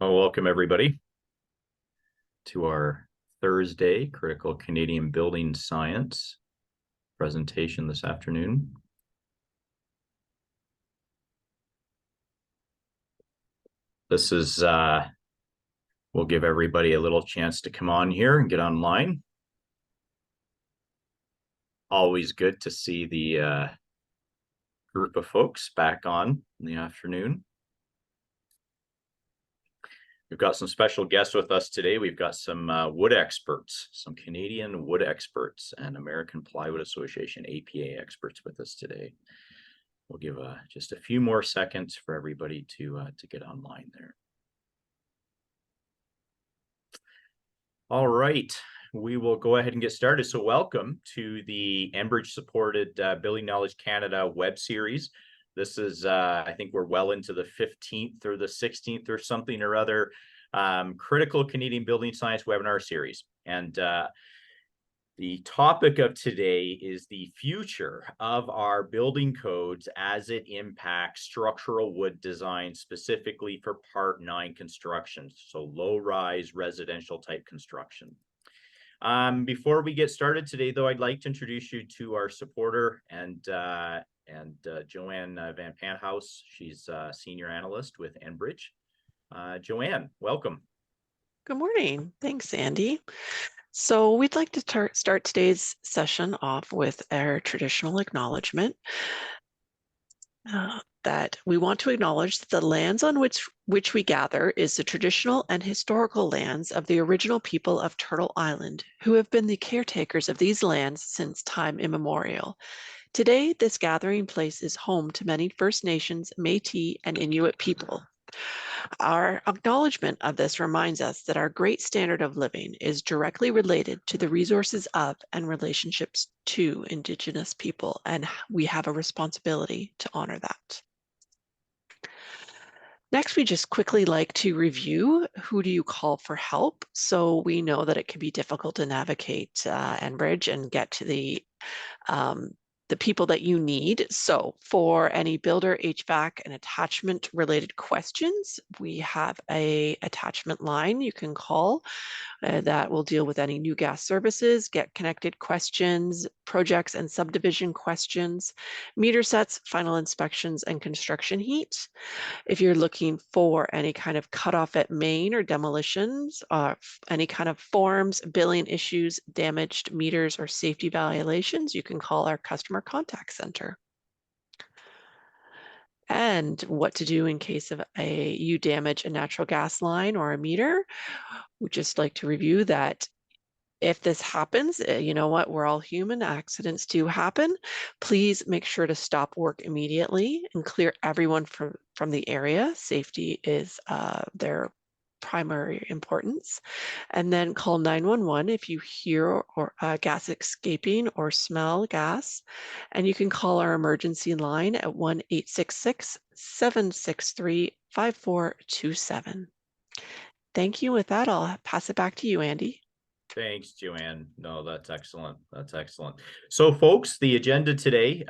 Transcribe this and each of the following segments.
Well, welcome everybody to our Thursday Critical Canadian Building Science presentation this afternoon. This is, we'll give everybody a little chance to come on here and get online. Always good to see the group of folks back on in the afternoon. We've got some special guests with us today. We've got some wood experts, some Canadian wood experts and American Plywood Association APA experts with us today. We'll give just a few more seconds for everybody to get online there. All right, we will go ahead and get started. So welcome to the Enbridge supported Building Knowledge Canada web series. This is, I think we're well into the 15th or the 16th or something or other Critical Canadian Building Science webinar series. And the topic of today is the future of our building codes as it impacts structural wood design, specifically for Part 9 construction, so low-rise residential type construction. Before we get started today, though, I'd like to introduce you to our supporter and Joanne Van Panthouse. She's a senior analyst with Enbridge. Joanne, welcome. Good morning. Thanks, Andy. So we'd like to start today's session off with our traditional acknowledgement that we want to acknowledge that the lands on which we gather is the traditional and historical lands of the original people of Turtle Island, who have been the caretakers of these lands since time immemorial. Today, this gathering place is home to many First Nations, Métis, and Inuit people. Our acknowledgement of this reminds us that our great standard of living is directly related to the resources of and relationships to Indigenous people, and we have a responsibility to honor that. Next, we just quickly like to review who do you call for help. So we know that it can be difficult to navigate Enbridge and get to the people that you need. So for any builder, HVAC, and attachment related questions, we have a attachment line you can call that will deal with any new gas services, get connected questions, projects and subdivision questions, meter sets, final inspections, and construction heat. If you're looking for any kind of cutoff at main or demolitions, any kind of forms, billing issues, damaged meters, or safety violations, you can call our customer contact center. And what to do in case of you damage a natural gas line or a meter. We'd just like to review that if this happens, you know what, we're all human, accidents do happen. Please make sure to stop work immediately and clear everyone from the area. Safety is their primary importance. And then call 911 if you hear gas escaping or smell gas. And you can call our emergency line at 1-866-763-5427. Thank you. With that, I'll pass it back to you, Andy. Thanks, Joanne. No, that's excellent. That's excellent. So, folks, the agenda today,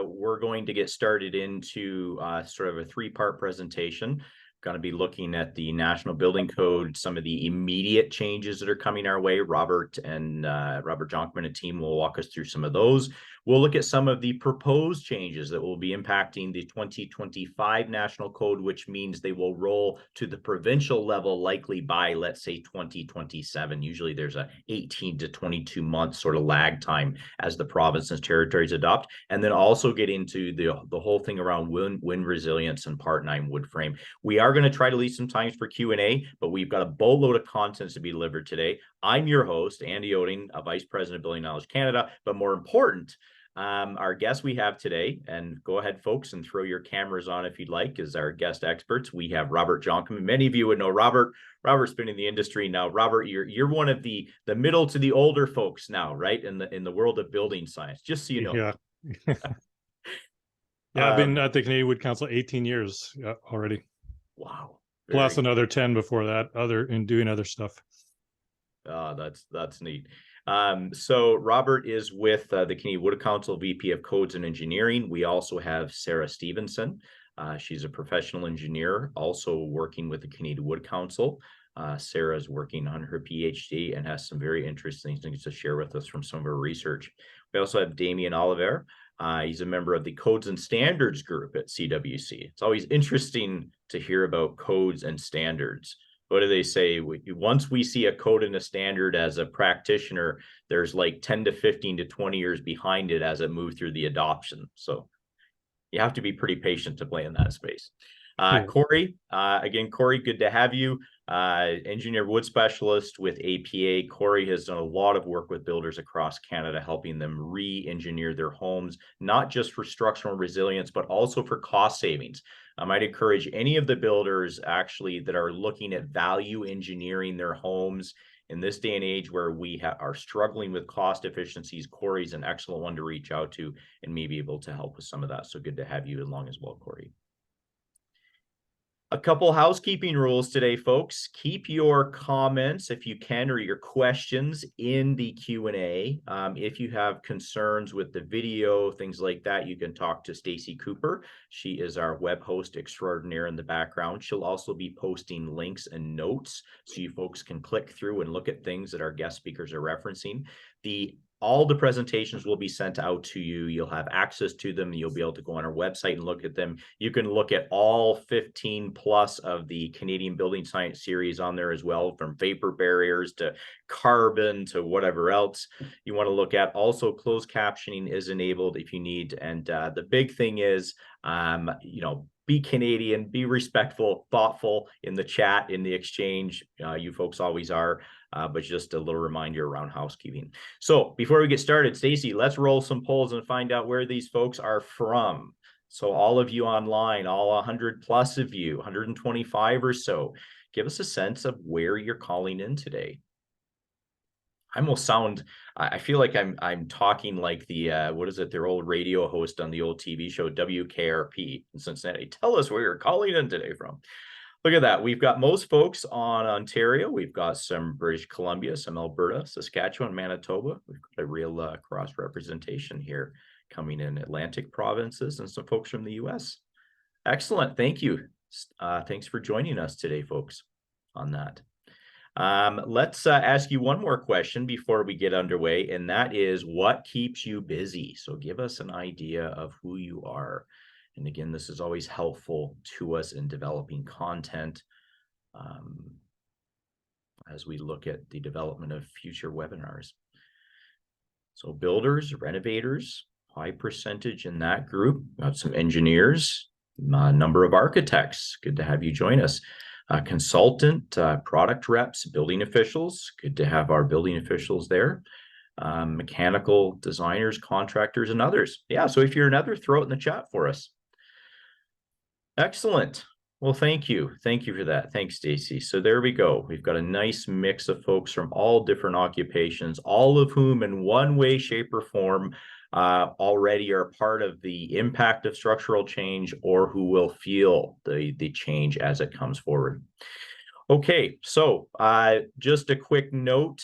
we're going to get started into sort of a three-part presentation. Going to be looking at the National Building Code, some of the immediate changes that are coming our way. Robert Jonkman and team will walk us through some of those. We'll look at some of the proposed changes that will be impacting the 2025 National Code, which means they will roll to the provincial level likely by, let's say, 2027. Usually there's a 18 to 22 month sort of lag time as the provinces and territories adopt, and then also get into the whole thing around wind resilience and Part 9 wood frame. We are going to try to leave some times for Q&A, but we've got a boatload of content to be delivered today. I'm your host, Andy Oding, Vice President of Building Knowledge Canada, but more important, our guest we have today, and go ahead, folks, and throw your cameras on if you'd like, is our guest experts. We have Robert Jonkman. Many of you would know Robert. Robert's been in the industry now. Robert, you're one of the middle to the older folks now, right? In the world of building science, just so you know. Yeah. Yeah, I've been at the Canadian Wood Council 18 years already. Wow. Plus another 10 before that, in doing other stuff. That's neat. So Robert is with the Canadian Wood Council, VP of Codes and Engineering. We also have Sarah Stevenson, She's a professional engineer, also working with the Canadian Wood Council. Sarah's working on her PhD and has some very interesting things to share with us from some of her research. We also have Damian Oliveira. He's a member of the Codes and Standards group at CWC. It's always interesting to hear about codes and standards. What do they say? Once we see a code and a standard as a practitioner, there's like 10 to 15 to 20 years behind it as it moves through the adoption. So you have to be pretty patient to play in that space. Cory, again, Cory, good to have you. Engineer wood specialist with APA. Cory has done a lot of work with builders across Canada, helping them re-engineer their homes, not just for structural resilience, but also for cost savings. I might encourage any of the builders actually that are looking at value engineering their homes in this day and age where we are struggling with cost efficiencies. Cory's an excellent one to reach out to and may be able to help with some of that. So good to have you along as well, Cory. A couple housekeeping rules today, folks. Keep your comments, if you can, or your questions in the Q&A. If you have concerns with the video, things like that, you can talk to Stacey Cooper. She is our web host extraordinaire in the background. She'll also be posting links and notes so you folks can click through and look at things that our guest speakers are referencing. All the presentations will be sent out to you. You'll have access to them. You'll be able to go on our website and look at them. You can look at all 15 plus of the Canadian Building Science series on there as well, from vapor barriers to carbon to whatever else you want to look at. Also, closed captioning is enabled if you need. And the big thing is, be Canadian, be respectful, thoughtful in the chat, in the exchange. You folks always are. But just a little reminder around housekeeping. So before we get started, Stacey, let's roll some polls and find out where these folks are from. So all of you online, all 100 plus of you, 125 or so, give us a sense of where you're calling in today. I almost sound, I feel like I'm talking like their old radio host on the old TV show, WKRP in Cincinnati. Tell us where you're calling in today from. Look at that. We've got most folks on Ontario. We've got some British Columbia, some Alberta, Saskatchewan, Manitoba. We've got a real cross representation here coming in Atlantic provinces and some folks from the US. Excellent. Thank you. Thanks for joining us today, folks, on that. Let's ask you one more question before we get underway, and that is, what keeps you busy? So give us an idea of who you are. And again, this is always helpful to us in developing content as we look at the development of future webinars. So builders, renovators, high percentage in that group. Got some engineers, a number of architects. Good to have you join us. Consultant, product reps, building officials. Good to have our building officials there. Mechanical designers, contractors, and others. Yeah, so if you're another, throw it in the chat for us. Excellent. Well, thank you. Thank you for that. Thanks, Stacey. So there we go. We've got a nice mix of folks from all different occupations, all of whom in one way, shape, or form already are part of the impact of structural change or who will feel the change as it comes forward. Okay, so just a quick note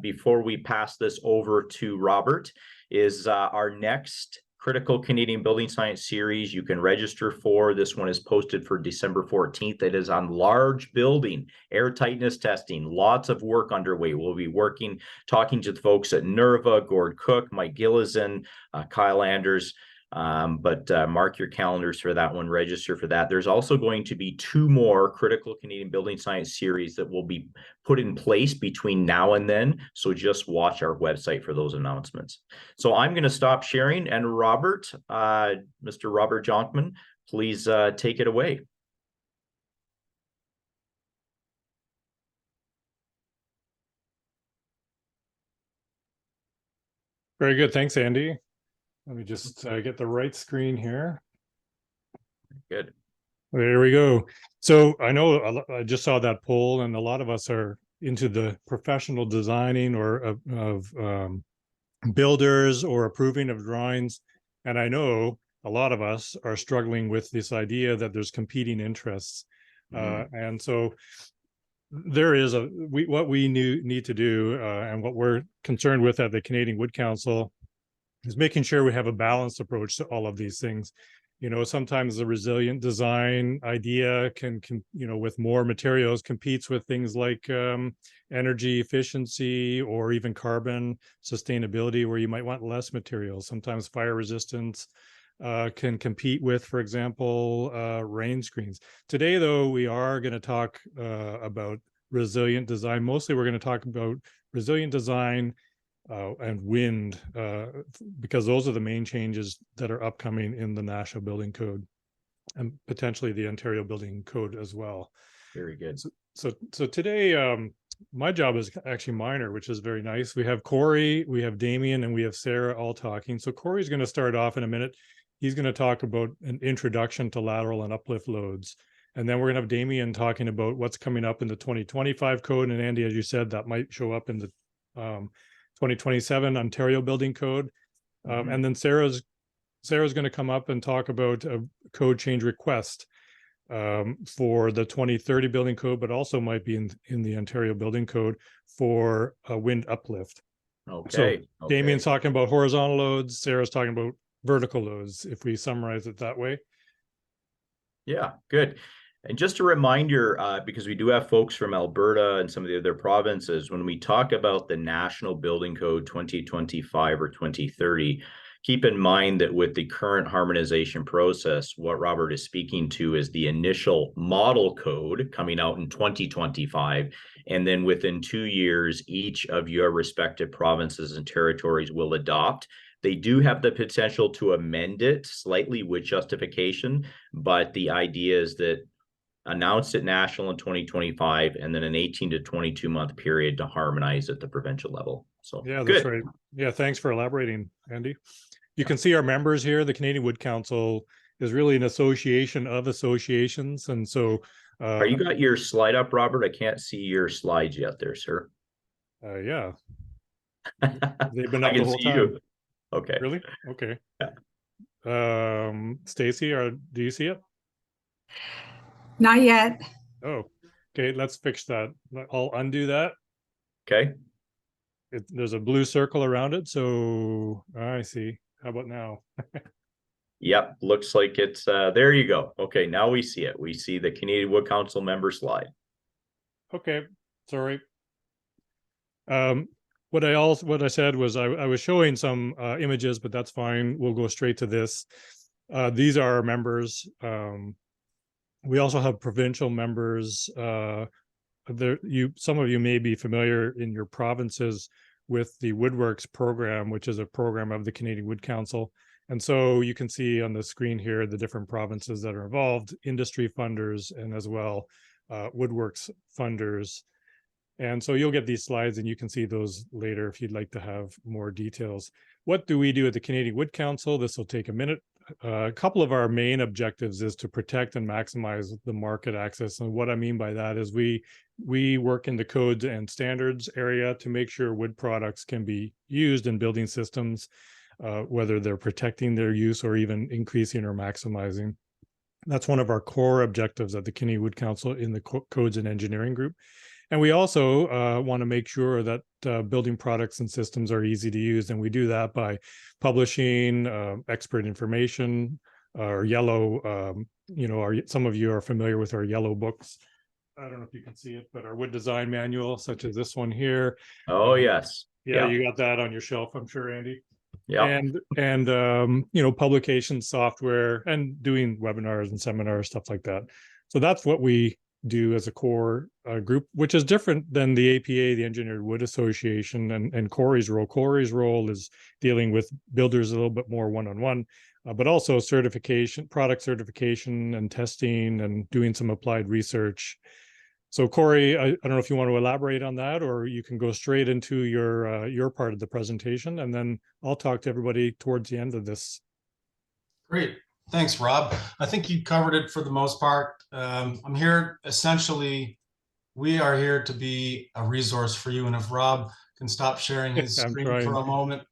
before we pass this over to Robert is our next Critical Canadian Building Science series you can register for. This one is posted for December 14th. It is on large building, air tightness testing, lots of work underway. We'll be talking to the folks at NERVA, Gord Cook, Mike Gillison, Kyle Anders. But mark your calendars for that one, register for that. There's also going to be 2 more Critical Canadian Building Science series that will be put in place between now and then. So just watch our website for those announcements. So I'm going to stop sharing, and Robert, Mr. Robert Jonkman, please take it away. Very good. Thanks, Andy. Let me just get the right screen here. Good. There we go. So I know I just saw that poll, and a lot of us are into the professional designing or of builders or approving of drawings. And I know a lot of us are struggling with this idea that there's competing interests. And so there is what we need to do and what we're concerned with at the Canadian Wood Council is making sure we have a balanced approach to all of these things. Sometimes the resilient design idea can with more materials competes with things like energy efficiency or even carbon sustainability, where you might want less materials. Sometimes fire resistance can compete with, for example, rain screens. Today, though, we are going to talk about resilient design. Mostly, we're going to talk about resilient design and wind, because those are the main changes that are upcoming in the National Building Code and potentially the Ontario Building Code as well. Very good. So today, my job is actually minor, which is very nice. We have Cory, we have Damian, and we have Sarah all talking. So Cory's going to start off in a minute. He's going to talk about an introduction to lateral and uplift loads. And then we're going to have Damian talking about what's coming up in the 2025 code. And Andy, as you said, that might show up in the 2027 Ontario Building Code. And then Sarah's going to come up and talk about a code change request for the 2030 Building Code, but also might be in the Ontario Building Code for a wind uplift. Okay. So Damian's talking about horizontal loads, Sarah's talking about vertical loads, if we summarize it that way. Yeah, good. And just a reminder, because we do have folks from Alberta and some of the other provinces, when we talk about the National Building Code 2025 or 2030, keep in mind that with the current harmonization process, what Robert is speaking to is the initial model code coming out in 2025. And then within 2 years, each of your respective provinces and territories will adopt. They do have the potential to amend it slightly with justification, but the idea is that announced at national in 2025, and then an 18 to 22 month period to harmonize at the provincial level. So yeah, good. That's right. Yeah, thanks for elaborating, Andy. You can see our members here. The Canadian Wood Council is really an association of associations, and so. Are you got your slide up, Robert? I can't see your slides yet, there, sir. Yeah, they've been up I can the whole see time. you. Okay. Really? Okay. Yeah. Stacy, do you see it? Not yet. Oh, okay. Let's fix that. I'll undo that. Okay. There's a blue circle around it. So I see. How about now? Yep. Looks like it's there you go. Okay. Now we see it. We see the Canadian Wood Council member slide. Okay. Sorry. What I said was I was showing some images, but that's fine. We'll go straight to this. These are our members. We also have provincial members. Some of you may be familiar in your provinces with the Woodworks program, which is a program of the Canadian Wood Council. And so you can see on the screen here the different provinces that are involved, industry funders, and as well Woodworks funders. And so you'll get these slides and you can see those later if you'd like to have more details. What do we do at the Canadian Wood Council? This will take a minute. A couple of our main objectives is to protect and maximize the market access. And what I mean by that is we work in the codes and standards area to make sure wood products can be used in building systems, whether they're protecting their use or even increasing or maximizing. That's one of our core objectives at the Canadian Wood Council in the codes and engineering group. And we also want to make sure that building products and systems are easy to use. And we do that by publishing expert information, our yellow, some of you are familiar with our yellow books. I don't know if you can see it, but our wood design manual, such as this one here. Oh, yes. Yeah, you got that on your shelf, I'm sure, Andy. Yeah. And publication software and doing webinars and seminars, stuff like that. So that's what we do as a core group, which is different than the APA, the Engineered Wood Association, and Cory's role. Cory's role is dealing with builders a little bit more one-on-one, but also certification, product certification and testing and doing some applied research. So Cory, I don't know if you want to elaborate on that, or you can go straight into your part of the presentation, and then I'll talk to everybody towards the end of this. Great. Thanks, Rob. I think you covered it for the most part. I'm here, essentially, we are here to be a resource for you. And if Rob can stop sharing his screen for a moment,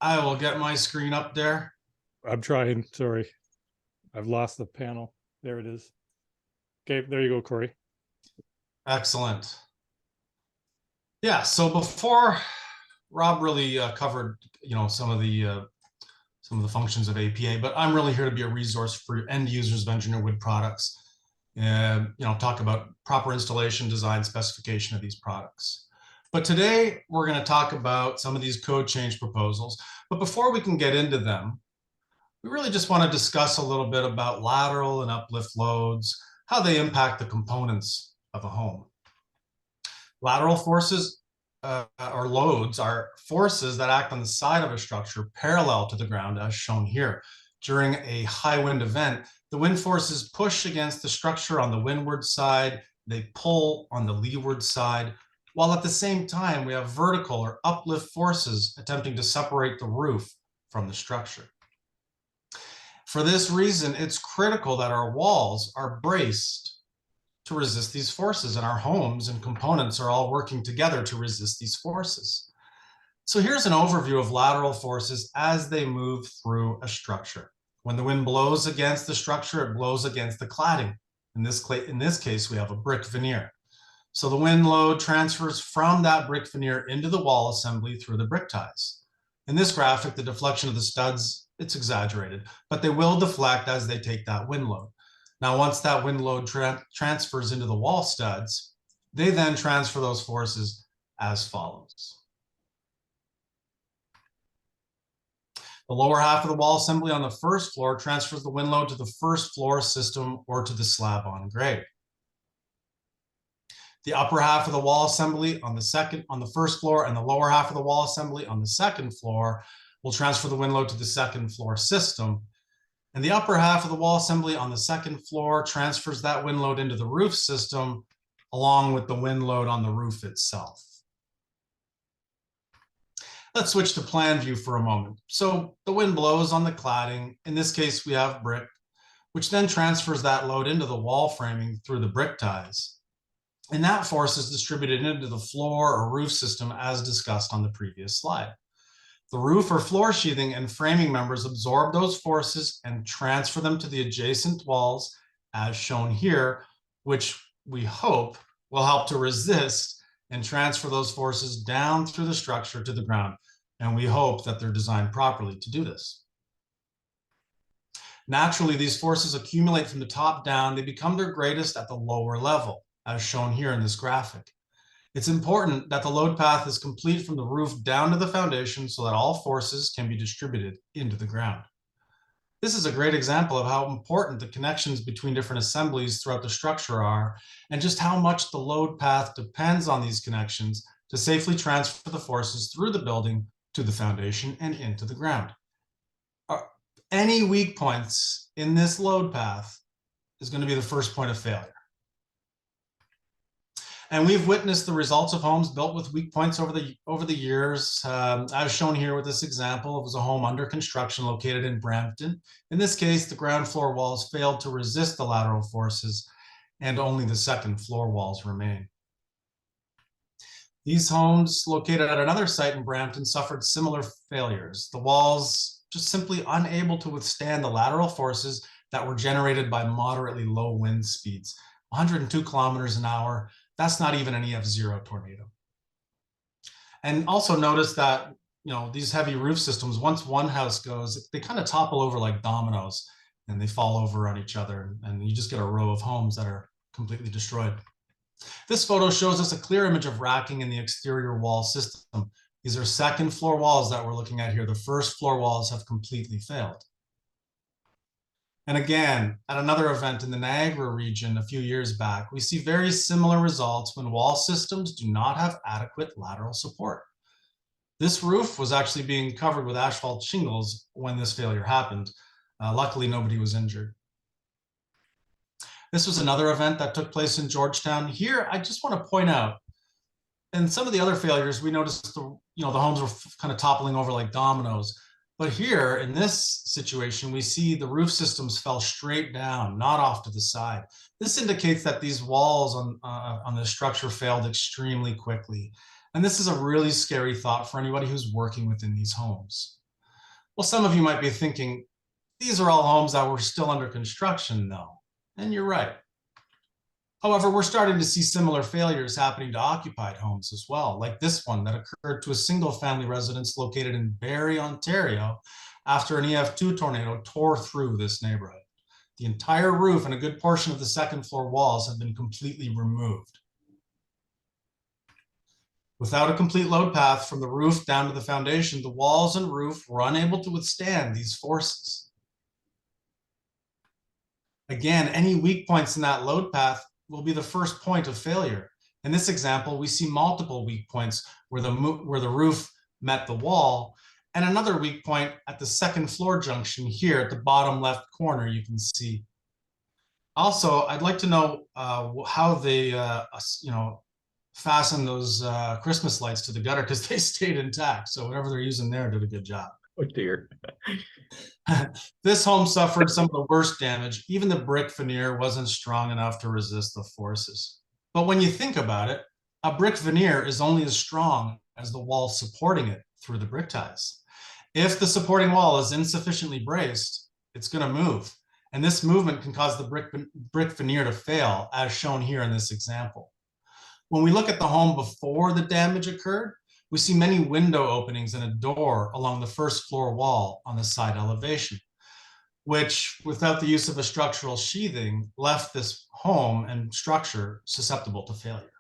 I will get my screen up there. I'm trying, sorry. I've lost the panel. There it is. Okay, there you go, Cory. Excellent. Yeah, so before Rob really covered, some of some of the functions of APA, but I'm really here to be a resource for end users of engineered wood products and, talk about proper installation, design, specification of these products. But today we're going to talk about some of these code change proposals. But before we can get into them, we really just want to discuss a little bit about lateral and uplift loads, how they impact the components of a home. Lateral forces or loads are forces that act on the side of a structure parallel to the ground, as shown here. During a high wind event, the wind forces push against the structure on the windward side, they pull on the leeward side, while at the same time we have vertical or uplift forces attempting to separate the roof from the structure. For this reason, it's critical that our walls are braced to resist these forces, and our homes and components are all working together to resist these forces. So here's an overview of lateral forces as they move through a structure. When the wind blows against the structure, it blows against the cladding. In this case, we have a brick veneer. So the wind load transfers from that brick veneer into the wall assembly through the brick ties. In this graphic, the deflection of the studs, it's exaggerated, but they will deflect as they take that wind load. Now, once that wind load transfers into the wall studs, they then transfer those forces as follows. The lower half of the wall assembly on the first floor transfers the wind load to the first floor system or to the slab on grade. The upper half of the wall assembly on the first floor and the lower half of the wall assembly on the second floor will transfer the wind load to the second floor system. And the upper half of the wall assembly on the second floor transfers that wind load into the roof system along with the wind load on the roof itself. Let's switch to plan view for a moment. So the wind blows on the cladding. In this case, we have brick, which then transfers that load into the wall framing through the brick ties. And that force is distributed into the floor or roof system as discussed on the previous slide. The roof or floor sheathing and framing members absorb those forces and transfer them to the adjacent walls as shown here, which we hope will help to resist and transfer those forces down through the structure to the ground. And we hope that they're designed properly to do this. Naturally, these forces accumulate from the top down. They become their greatest at the lower level, as shown here in this graphic. It's important that the load path is complete from the roof down to the foundation so that all forces can be distributed into the ground. This is a great example of how important the connections between different assemblies throughout the structure are, and just how much the load path depends on these connections to safely transfer the forces through the building to the foundation and into the ground. Any weak points in this load path is going to be the first point of failure. And we've witnessed the results of homes built with weak points over the years. As shown here with this example, it was a home under construction located in Brampton. In this case, the ground floor walls failed to resist the lateral forces, and only the second floor walls remain. These homes located at another site in Brampton suffered similar failures. The walls just simply unable to withstand the lateral forces that were generated by moderately low wind speeds, 102 kilometers an hour. That's not even an EF0 tornado. And also notice that, these heavy roof systems, once one house goes, they kind of topple over like dominoes and they fall over on each other. And you just get a row of homes that are completely destroyed. This photo shows us a clear image of racking in the exterior wall system. These are second floor walls that we're looking at here. The first floor walls have completely failed. And again, at another event in the Niagara region a few years back, we see very similar results when wall systems do not have adequate lateral support. This roof was actually being covered with asphalt shingles when this failure happened. Luckily, nobody was injured. This was another event that took place in Georgetown. Here, I just want to point out, in some of the other failures, we noticed the homes were kind of toppling over like dominoes. But here in this situation, we see the roof systems fell straight down, not off to the side. This indicates that these walls on the structure failed extremely quickly. And this is a really scary thought for anybody who's working within these homes. Well, some of you might be thinking, these are all homes that were still under construction though. And you're right. However, we're starting to see similar failures happening to occupied homes as well, like this one that occurred to a single family residence located in Barrie, Ontario, after an EF2 tornado tore through this neighborhood. The entire roof and a good portion of the second floor walls have been completely removed. Without a complete load path from the roof down to the foundation, the walls and roof were unable to withstand these forces. Again, any weak points in that load path will be the first point of failure. In this example, we see multiple weak points where the roof met the wall, and another weak point at the second floor junction here at the bottom left corner you can see. Also, I'd like to know how they fasten those Christmas lights to the gutter, because they stayed intact. So whatever they're using there did a good job. Oh dear. This home suffered some of the worst damage. Even the brick veneer wasn't strong enough to resist the forces. But when you think about it, a brick veneer is only as strong as the wall supporting it through the brick ties. If the supporting wall is insufficiently braced, it's going to move. And this movement can cause the brick veneer to fail, as shown here in this example. When we look at the home before the damage occurred, we see many window openings and a door along the first floor wall on the side elevation, which, without the use of a structural sheathing, left this home and structure susceptible to failure.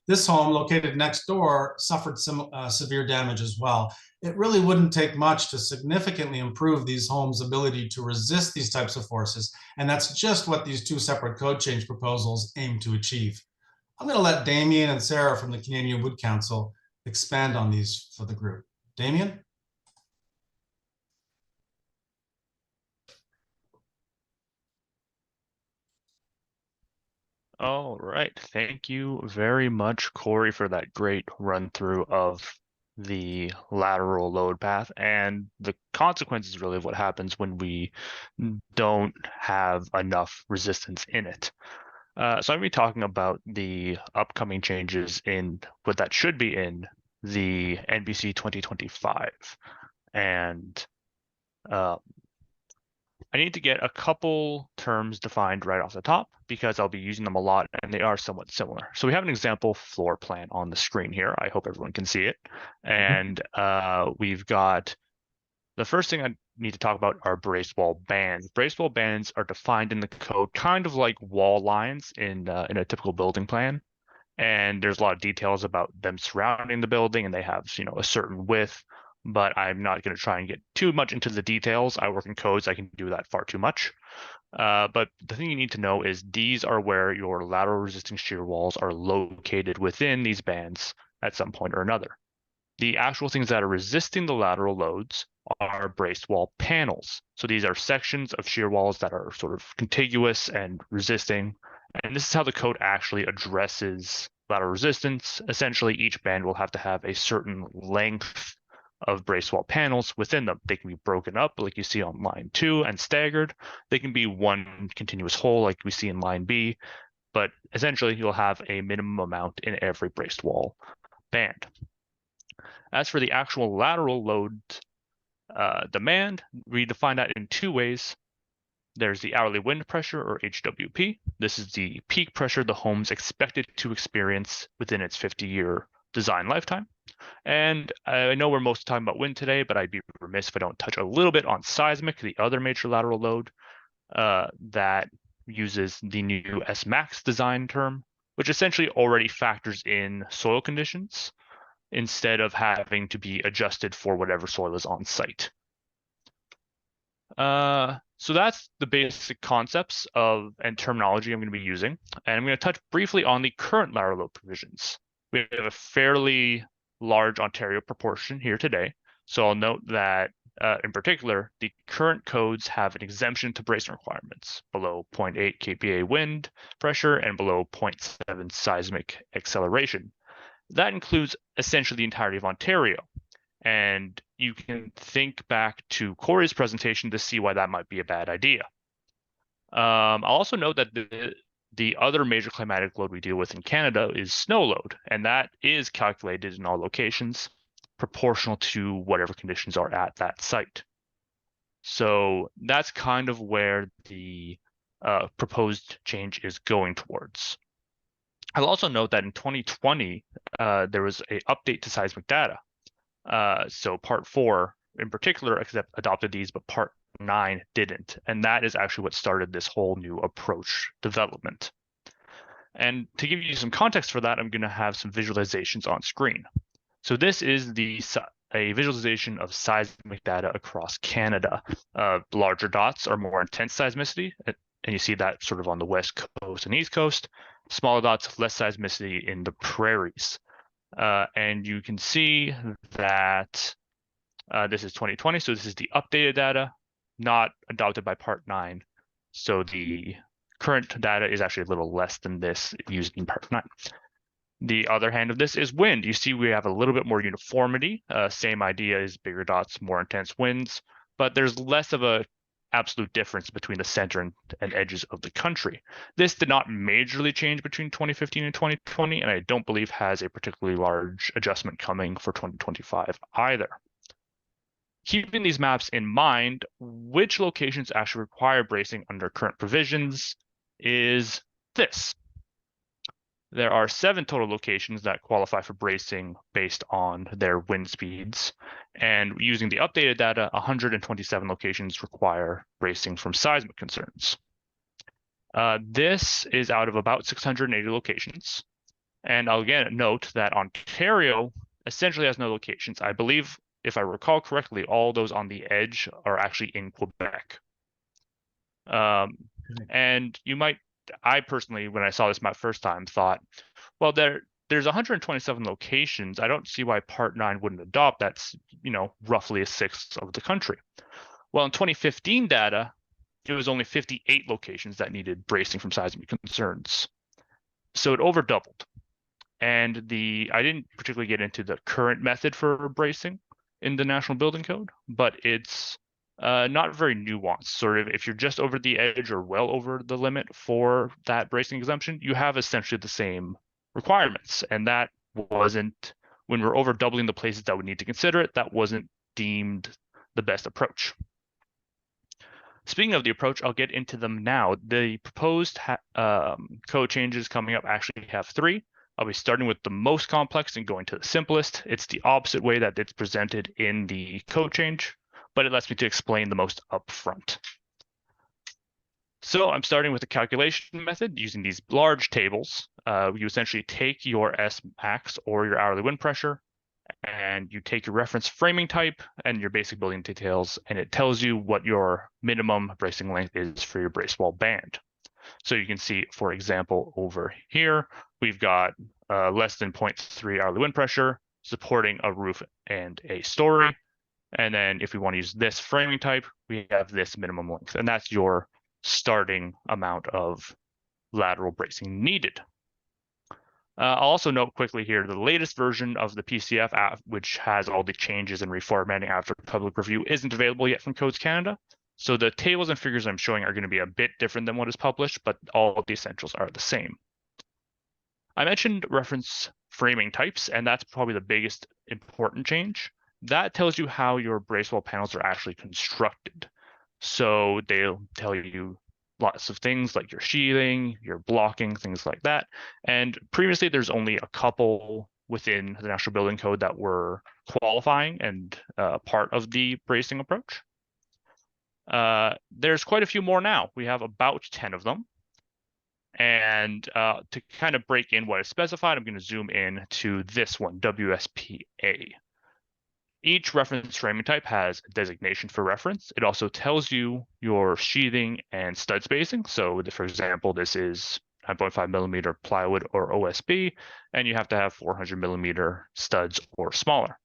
This home, located next door, suffered some severe damage as well. It really wouldn't take much to significantly improve these homes' ability to resist these types of forces, and that's just what these two separate code change proposals aim to achieve. I'm going to let Damian and Sarah from the Canadian Wood Council expand on these for the group. Damian? All right. Thank you very much, Cory, for that great run through of the lateral load path and the consequences really of what happens when we don't have enough resistance in it. So I'm going to be talking about the upcoming changes in what that should be in the NBC 2025. And I need to get a couple terms defined right off the top because I'll be using them a lot and they are somewhat similar. So we have an example floor plan on the screen here. I hope everyone can see it. And we've got the first thing I need to talk about are brace wall bands. Brace wall bands are defined in the code kind of like wall lines in a typical building plan. And there's a lot of details about them surrounding the building, and they have, a certain width. But I'm not going to try and get too much into the details. I work in codes. I can do that far too much. But the thing you need to know is these are where your lateral resisting shear walls are located within these bands at some point or another. The actual things that are resisting the lateral loads are braced wall panels. So these are sections of shear walls that are sort of contiguous and resisting. And this is how the code actually addresses lateral resistance. Essentially, each band will have to have a certain length of brace wall panels within them. They can be broken up like you see on line 2 and staggered. They can be one continuous hole like we see in line B, but essentially you'll have a minimum amount in every braced wall band. As for the actual lateral load demand, we define that in two ways. There's the hourly wind pressure, or HWP. This is the peak pressure the home's expected to experience within its 50-year design lifetime. And I know we're mostly talking about wind today, but I'd be remiss if I don't touch a little bit on seismic, the other major lateral load that uses the new S-max design term, which essentially already factors in soil conditions instead of having to be adjusted for whatever soil is on site. So that's the basic concepts and terminology I'm going to be using. And I'm going to touch briefly on the current lateral load provisions. We have a fairly large Ontario proportion here today. So I'll note that in particular, the current codes have an exemption to bracing requirements below 0.8 kPa wind pressure and below 0.7 seismic acceleration. That includes essentially the entirety of Ontario. And you can think back to Cory's presentation to see why that might be a bad idea. I'll also note that the other major climatic load we deal with in Canada is snow load, and that is calculated in all locations proportional to whatever conditions are at that site. So that's kind of where the proposed change is going towards. I'll also note that in 2020, there was an update to seismic data. So part 4 in particular adopted these, but part 9 didn't. And that is actually what started this whole new approach development. And to give you some context for that, I'm going to have some visualizations on screen. So this is a visualization of seismic data across Canada. Larger dots are more intense seismicity, and you see that sort of on the west coast and east coast. Smaller dots, less seismicity in the prairies. And you can see that this is 2020, so this is the updated data, not adopted by part 9. So the current data is actually a little less than this used in part 9. The other hand of this is wind. You see we have a little bit more uniformity. Same idea is bigger dots, more intense winds, but there's less of a absolute difference between the center and edges of the country. This did not majorly change between 2015 and 2020, and I don't believe has a particularly large adjustment coming for 2025 either. Keeping these maps in mind, which locations actually require bracing under current provisions is this. There are 7 total locations that qualify for bracing based on their wind speeds. And using the updated data, 127 locations require bracing from seismic concerns. This is out of about 680 locations. And I'll again note that Ontario essentially has no locations. I believe, if I recall correctly, all those on the edge are actually in Quebec. And you might, I personally, when I saw this my first time, thought, well, there's 127 locations. I don't see why Part 9 wouldn't adopt. That's, roughly a sixth of the country. Well, in 2015 data, it was only 58 locations that needed bracing from seismic concerns. So it over doubled. And I didn't particularly get into the current method for bracing in the National Building Code, but it's not very nuanced. Sort of, if you're just over the edge or well over the limit for that bracing exemption, you have essentially the same requirements. And that wasn't, when we're over doubling the places that would need to consider it, that wasn't deemed the best approach. Speaking of the approach, I'll get into them now. The proposed code changes coming up actually have 3. I'll be starting with the most complex and going to the simplest. It's the opposite way that it's presented in the code change, but it lets me to explain the most upfront. So I'm starting with the calculation method using these large tables. You essentially take your S max or your hourly wind pressure, and you take your reference framing type and your basic building details, and it tells you what your minimum bracing length is for your brace wall band. So you can see, for example, over here, we've got less than 0.3 hourly wind pressure supporting a roof and a story. And then if we want to use this framing type, we have this minimum length, and that's your starting amount of lateral bracing needed. I'll also note quickly here, the latest version of the PCF app, which has all the changes and reformatting after public review, isn't available yet from Codes Canada. So the tables and figures I'm showing are going to be a bit different than what is published, but all of the essentials are the same. I mentioned reference framing types, and that's probably the biggest important change. That tells you how your brace wall panels are actually constructed. So they'll tell you lots of things like your sheathing, your blocking, things like that. And previously, there's only a couple within the National Building Code that were qualifying and part of the bracing approach. There's quite a few more now. We have about 10 of them. And to kind of break in what is specified, I'm going to zoom in to this one, WSPA. Each reference framing type has a designation for reference. It also tells you your sheathing and stud spacing. So for example, this is 9.5 millimeter plywood or OSB, and you have to have 400 millimeter studs or smaller.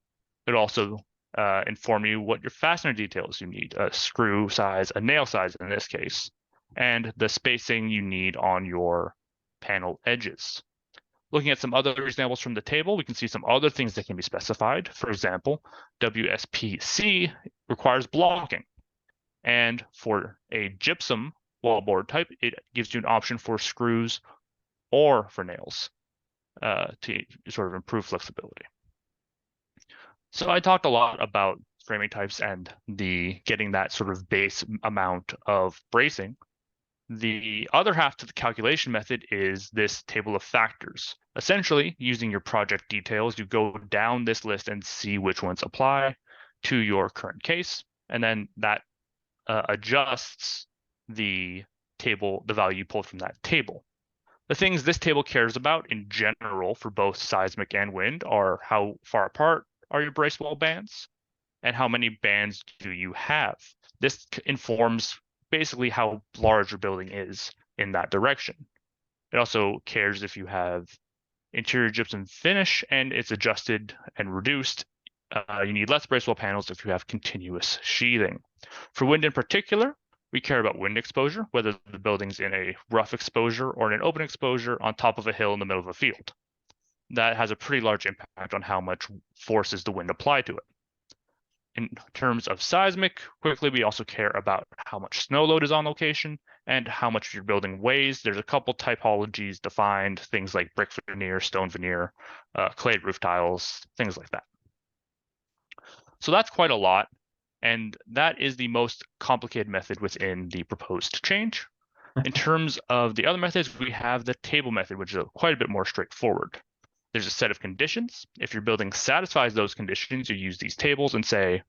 It also inform you what your fastener details you need, a screw size, a nail size in this case, and the spacing you need on your panel edges. Looking at some other examples from the table, we can see some other things that can be specified. For example, WSPC requires blocking. And for a gypsum wallboard type, it gives you an option for screws or for nails to sort of improve flexibility. So I talked a lot about framing types and getting that sort of base amount of bracing. The other half to the calculation method is this table of factors. Essentially, using your project details, you go down this list and see which ones apply to your current case, and then that adjusts the table, the value pulled from that table. The things this table cares about in general for both seismic and wind are how far apart are your brace wall bands and how many bands do you have. This informs basically how large your building is in that direction. It also cares if you have interior gypsum finish and it's adjusted and reduced. You need less brace wall panels if you have continuous sheathing. For wind in particular, we care about wind exposure, whether the building's in a rough exposure or in an open exposure on top of a hill in the middle of a field. That has a pretty large impact on how much forces the wind apply to it. In terms of seismic, quickly, we also care about how much snow load is on location and how much your building weighs. There's a couple typologies defined, things like brick veneer, stone veneer, clay roof tiles, things like that. So that's quite a lot. And that is the most complicated method within the proposed change. In terms of the other methods, we have the table method, which is quite a bit more straightforward. There's a set of conditions. If your building satisfies those conditions, you use these tables and say,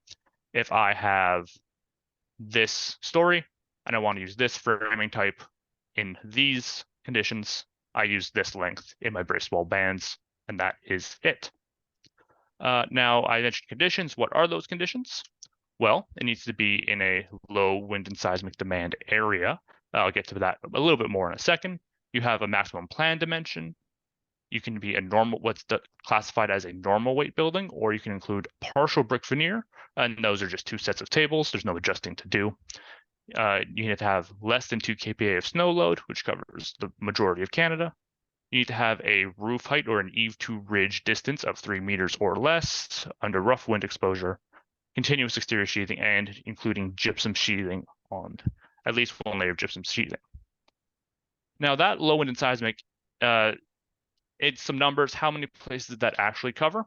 if I have this story and I want to use this framing type in these conditions, I use this length in my brace wall bands, and that is it. Now, I mentioned conditions. What are those conditions? Well, it needs to be in a low wind and seismic demand area. I'll get to that a little bit more in a second. You have a maximum plan dimension. You can be a normal, what's classified as a normal weight building, or you can include partial brick veneer, and those are just two sets of tables. There's no adjusting to do. You need to have less than 2 kPa of snow load, which covers the majority of Canada. You need to have a roof height or an eave to ridge distance of 3 meters or less under rough wind exposure, continuous exterior sheathing, and including gypsum sheathing on at least one layer of gypsum sheathing. Now that low wind and seismic, it's some numbers. How many places did that actually cover?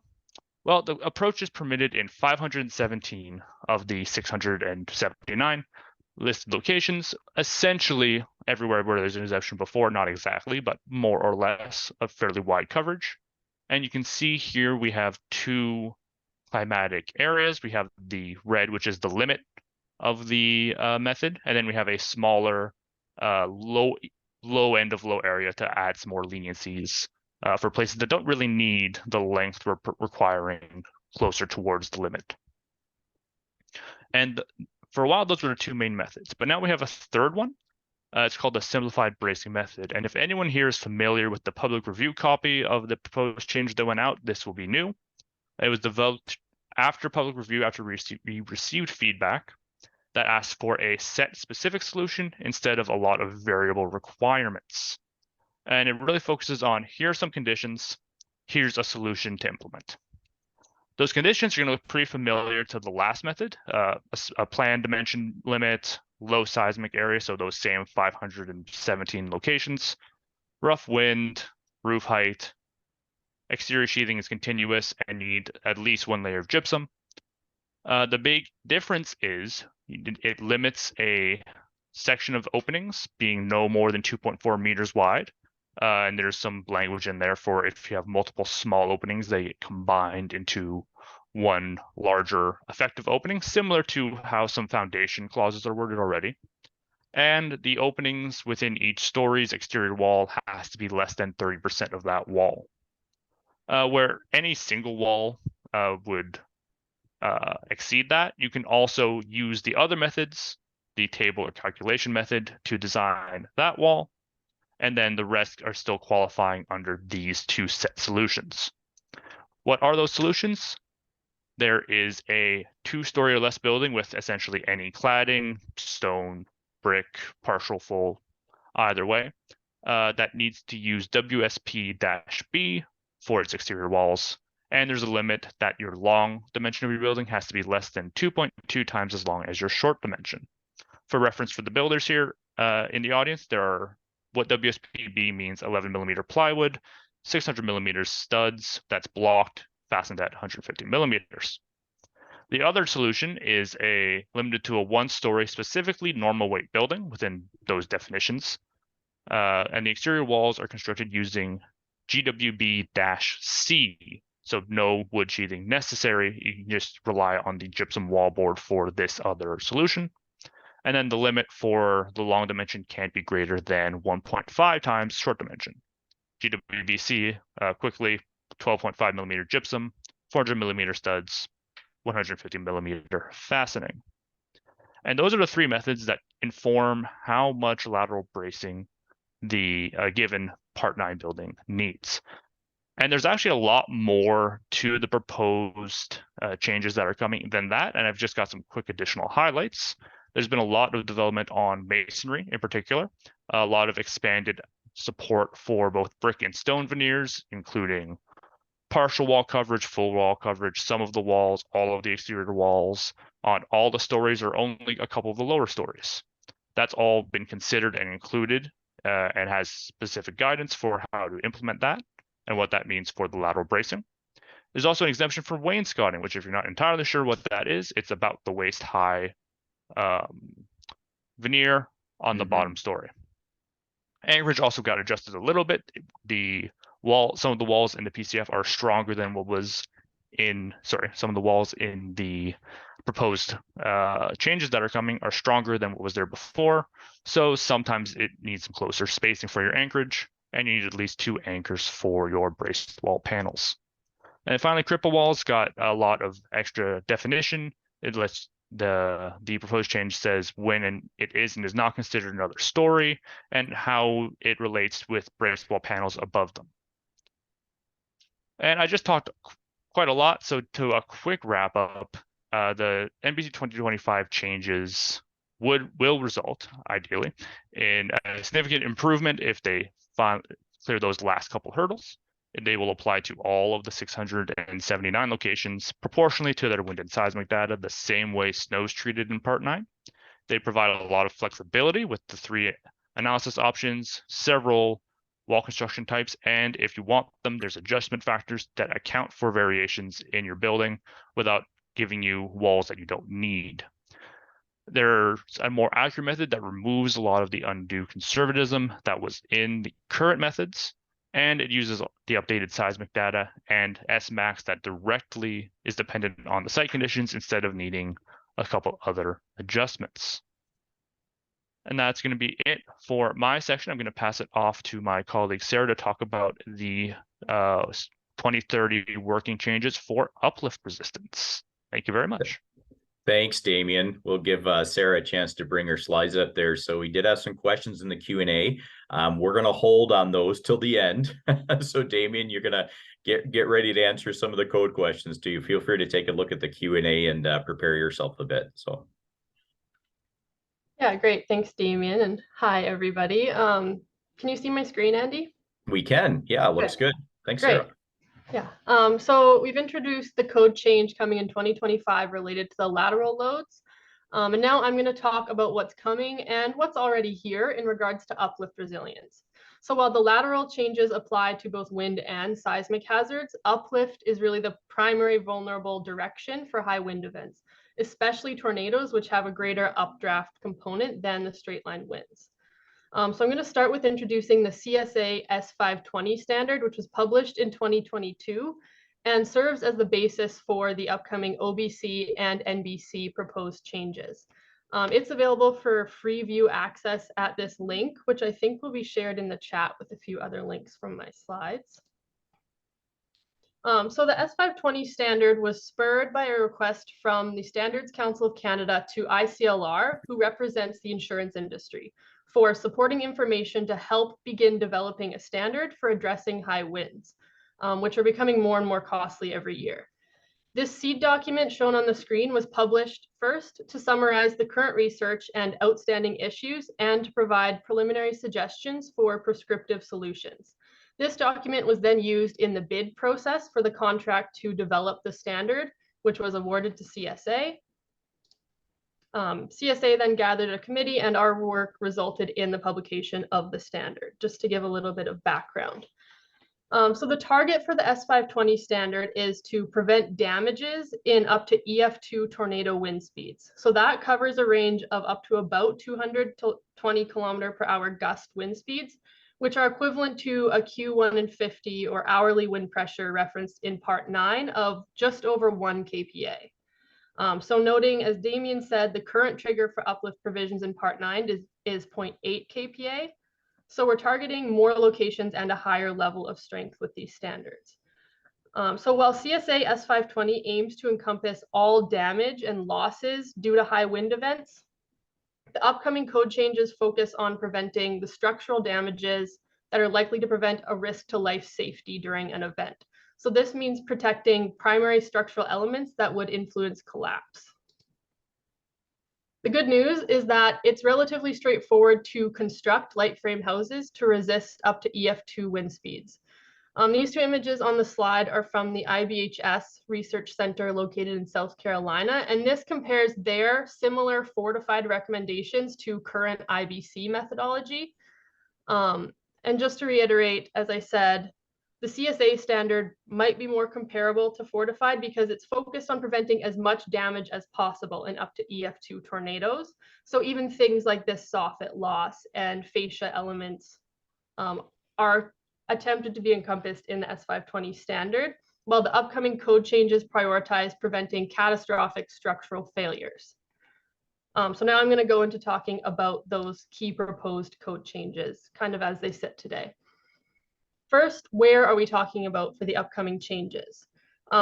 Well, the approach is permitted in 517 of the 679 listed locations, essentially everywhere where there's an exemption before, not exactly, but more or less a fairly wide coverage. And you can see here we have two climatic areas. We have the red, which is the limit of the method, and then we have a smaller low end of low area to add some more leniencies for places that don't really need the length we're requiring closer towards the limit. And for a while, those were the two main methods, but now we have a third one. It's called the simplified bracing method. And if anyone here is familiar with the public review copy of the proposed change that went out, this will be new. It was developed after public review, after we received feedback that asked for a set specific solution instead of a lot of variable requirements. And it really focuses on, here are some conditions, here's a solution to implement. Those conditions are going to look pretty familiar to the last method, a plan dimension limit, low seismic area, so those same 517 locations, rough wind, roof height, exterior sheathing is continuous and you need at least one layer of gypsum. The big difference is it limits a section of openings being no more than 2.4 meters wide. And there's some language in there for if you have multiple small openings, they get combined into one larger effective opening, similar to how some foundation clauses are worded already. And the openings within each story's exterior wall has to be less than 30% of that wall. Where any single wall would exceed that, you can also use the other methods, the table or calculation method, to design that wall. And then the rest are still qualifying under these two set solutions. What are those solutions? There is a 2-story or less building with essentially any cladding, stone, brick, partial, full, either way, that needs to use WSP-B for its exterior walls. And there's a limit that your long dimension of your building has to be less than 2.2 times as long as your short dimension. For reference for the builders here in the audience, there are what WSP-B means: 11 millimeter plywood, 600 millimeters studs that's blocked, fastened at 150 millimeters. The other solution is limited to a one-story specifically normal weight building within those definitions. And the exterior walls are constructed using GWB-C. So no wood sheathing necessary. You can just rely on the gypsum wallboard for this other solution. And then the limit for the long dimension can't be greater than 1.5 times short dimension. GWB-C, quickly, 12.5 millimeter gypsum, 400 millimeter studs, 150 millimeter fastening. And those are the three methods that inform how much lateral bracing the given Part 9 building needs. And there's actually a lot more to the proposed changes that are coming than that. And I've just got some quick additional highlights. There's been a lot of development on masonry in particular, a lot of expanded support for both brick and stone veneers, including partial wall coverage, full wall coverage, some of the walls, all of the exterior walls on all the stories or only a couple of the lower stories. That's all been considered and included and has specific guidance for how to implement that and what that means for the lateral bracing. There's also an exemption for wainscoting, which if you're not entirely sure what that is, it's about the waist high veneer on the bottom story. Anchorage also got adjusted a little bit. Some of the walls in the PCF are stronger than what was some of the walls in the proposed changes that are coming are stronger than what was there before. So sometimes it needs some closer spacing for your anchorage, and you need at least 2 anchors for your braced wall panels. And finally, cripple walls got a lot of extra definition. It lets the proposed change says when it is and is not considered another story, and how it relates with braced wall panels above them. And I just talked quite a lot, so to a quick wrap up, the NBC 2025 changes will result, ideally, in a significant improvement if they clear those last couple hurdles. They will apply to all of the 679 locations proportionally to their wind and seismic data, the same way snow is treated in Part 9. They provide a lot of flexibility with the 3 analysis options, several wall construction types, and if you want them, there's adjustment factors that account for variations in your building without giving you walls that you don't need. There's a more accurate method that removes a lot of the undue conservatism that was in the current methods, and it uses the updated seismic data and S-max that directly is dependent on the site conditions instead of needing a couple other adjustments. And that's going to be it for my section. I'm going to pass it off to my colleague Sarah to talk about the 2030 working changes for uplift resistance. Thank you very much. Thanks, Damian. We'll give Sarah a chance to bring her slides up there. So we did have some questions in the Q&A. We're going to hold on those till the end. So Damian, you're going to get ready to answer some of the code questions too. Feel free to take a look at the Q&A and prepare yourself a bit. So. Yeah, great. Thanks, Damian. And hi, everybody. Can you see my screen, Andy? We can. Yeah, looks good. Thanks, Great. Sarah. Yeah. So we've introduced the code change coming in 2025 related to the lateral loads. And now I'm going to talk about what's coming and what's already here in regards to uplift resilience. So while the lateral changes apply to both wind and seismic hazards, uplift is really the primary vulnerable direction for high wind events, especially tornadoes, which have a greater updraft component than the straight line winds. So I'm going to start with introducing the CSA S520 standard, which was published in 2022 and serves as the basis for the upcoming OBC and NBC proposed changes. It's available for free view access at this link, which I think will be shared in the chat with a few other links from my slides. So the S520 standard was spurred by a request from the Standards Council of Canada to ICLR, who represents the insurance industry, for supporting information to help begin developing a standard for addressing high winds, which are becoming more and more costly every year. This seed document shown on the screen was published first to summarize the current research and outstanding issues and to provide preliminary suggestions for prescriptive solutions. This document was then used in the bid process for the contract to develop the standard, which was awarded to CSA. CSA then gathered a committee, and our work resulted in the publication of the standard, just to give a little bit of background. So the target for the S520 standard is to prevent damages in up to EF2 tornado wind speeds. So that covers a range of up to about 220 km/h gust wind speeds, which are equivalent to a Q1 in 50 or hourly wind pressure referenced in Part 9 of just over 1 kPa. So noting, as Damian said, the current trigger for uplift provisions in Part 9 is 0.8 kPa. So we're targeting more locations and a higher level of strength with these standards. So while CSA S520 aims to encompass all damage and losses due to high wind events, the upcoming code changes focus on preventing the structural damages that are likely to prevent a risk to life safety during an event. So this means protecting primary structural elements that would influence collapse. The good news is that it's relatively straightforward to construct light frame houses to resist up to EF2 wind speeds. These two images on the slide are from the IBHS Research Center located in South Carolina, and this compares their similar fortified recommendations to current IBC methodology. And just to reiterate, as I said, the CSA standard might be more comparable to fortified because it's focused on preventing as much damage as possible in up to EF2 tornadoes. So even things like this soffit loss and fascia elements are attempted to be encompassed in the S520 standard, while the upcoming code changes prioritize preventing catastrophic structural failures. So now I'm going to go into talking about those key proposed code changes, kind of as they sit today. First, where are we talking about for the upcoming changes?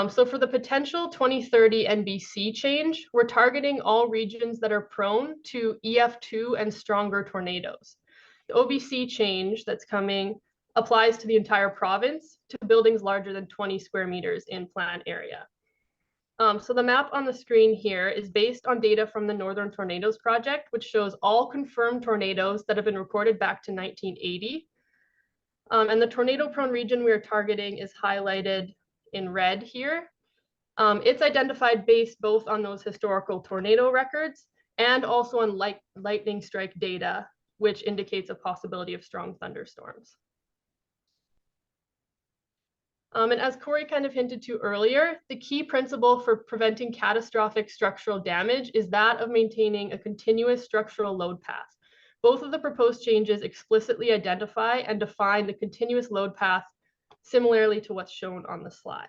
So for the potential 2030 NBC change, we're targeting all regions that are prone to EF2 and stronger tornadoes. The OBC change that's coming applies to the entire province to buildings larger than 20 square meters in plan area. So the map on the screen here is based on data from the Northern Tornadoes Project, which shows all confirmed tornadoes that have been recorded back to 1980. And the tornado-prone region we are targeting is highlighted in red here. It's identified based both on those historical tornado records and also on lightning strike data, which indicates a possibility of strong thunderstorms. And as Cory kind of hinted to earlier, the key principle for preventing catastrophic structural damage is that of maintaining a continuous structural load path. Both of the proposed changes explicitly identify and define the continuous load path similarly to what's shown on the slide.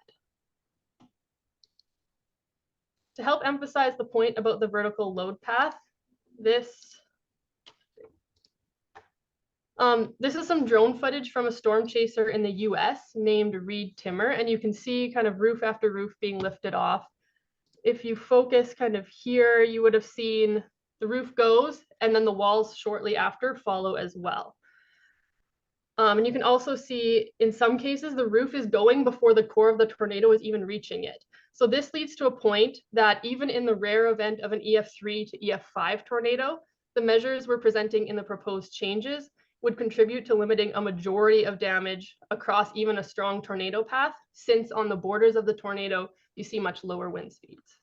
To help emphasize the point about the vertical load path, this is some drone footage from a storm chaser in the US named Reed Timmer, and you can see kind of roof after roof being lifted off. If you focus kind of here, you would have seen the roof goes and then the walls shortly after follow as well. And you can also see in some cases, the roof is going before the core of the tornado is even reaching it. So this leads to a point that even in the rare event of an EF3 to EF5 tornado, the measures we're presenting in the proposed changes would contribute to limiting a majority of damage across even a strong tornado path, since on the borders of the tornado, you see much lower wind speeds.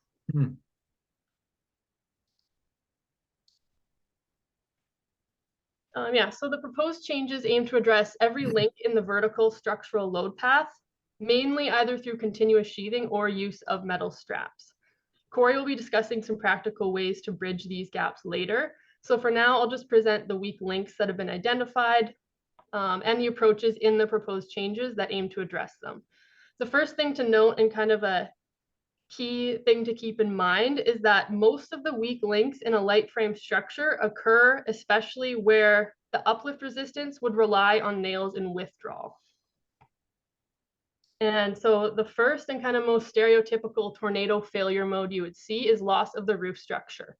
So the proposed changes aim to address every link in the vertical structural load path, mainly either through continuous sheathing or use of metal straps. Cory will be discussing some practical ways to bridge these gaps later. So for now, I'll just present the weak links that have been identified and the approaches in the proposed changes that aim to address them. The first thing to note, and kind of a key thing to keep in mind, is that most of the weak links in a light frame structure occur especially where the uplift resistance would rely on nails in withdrawal. And so the first and kind of most stereotypical tornado failure mode you would see is loss of the roof structure.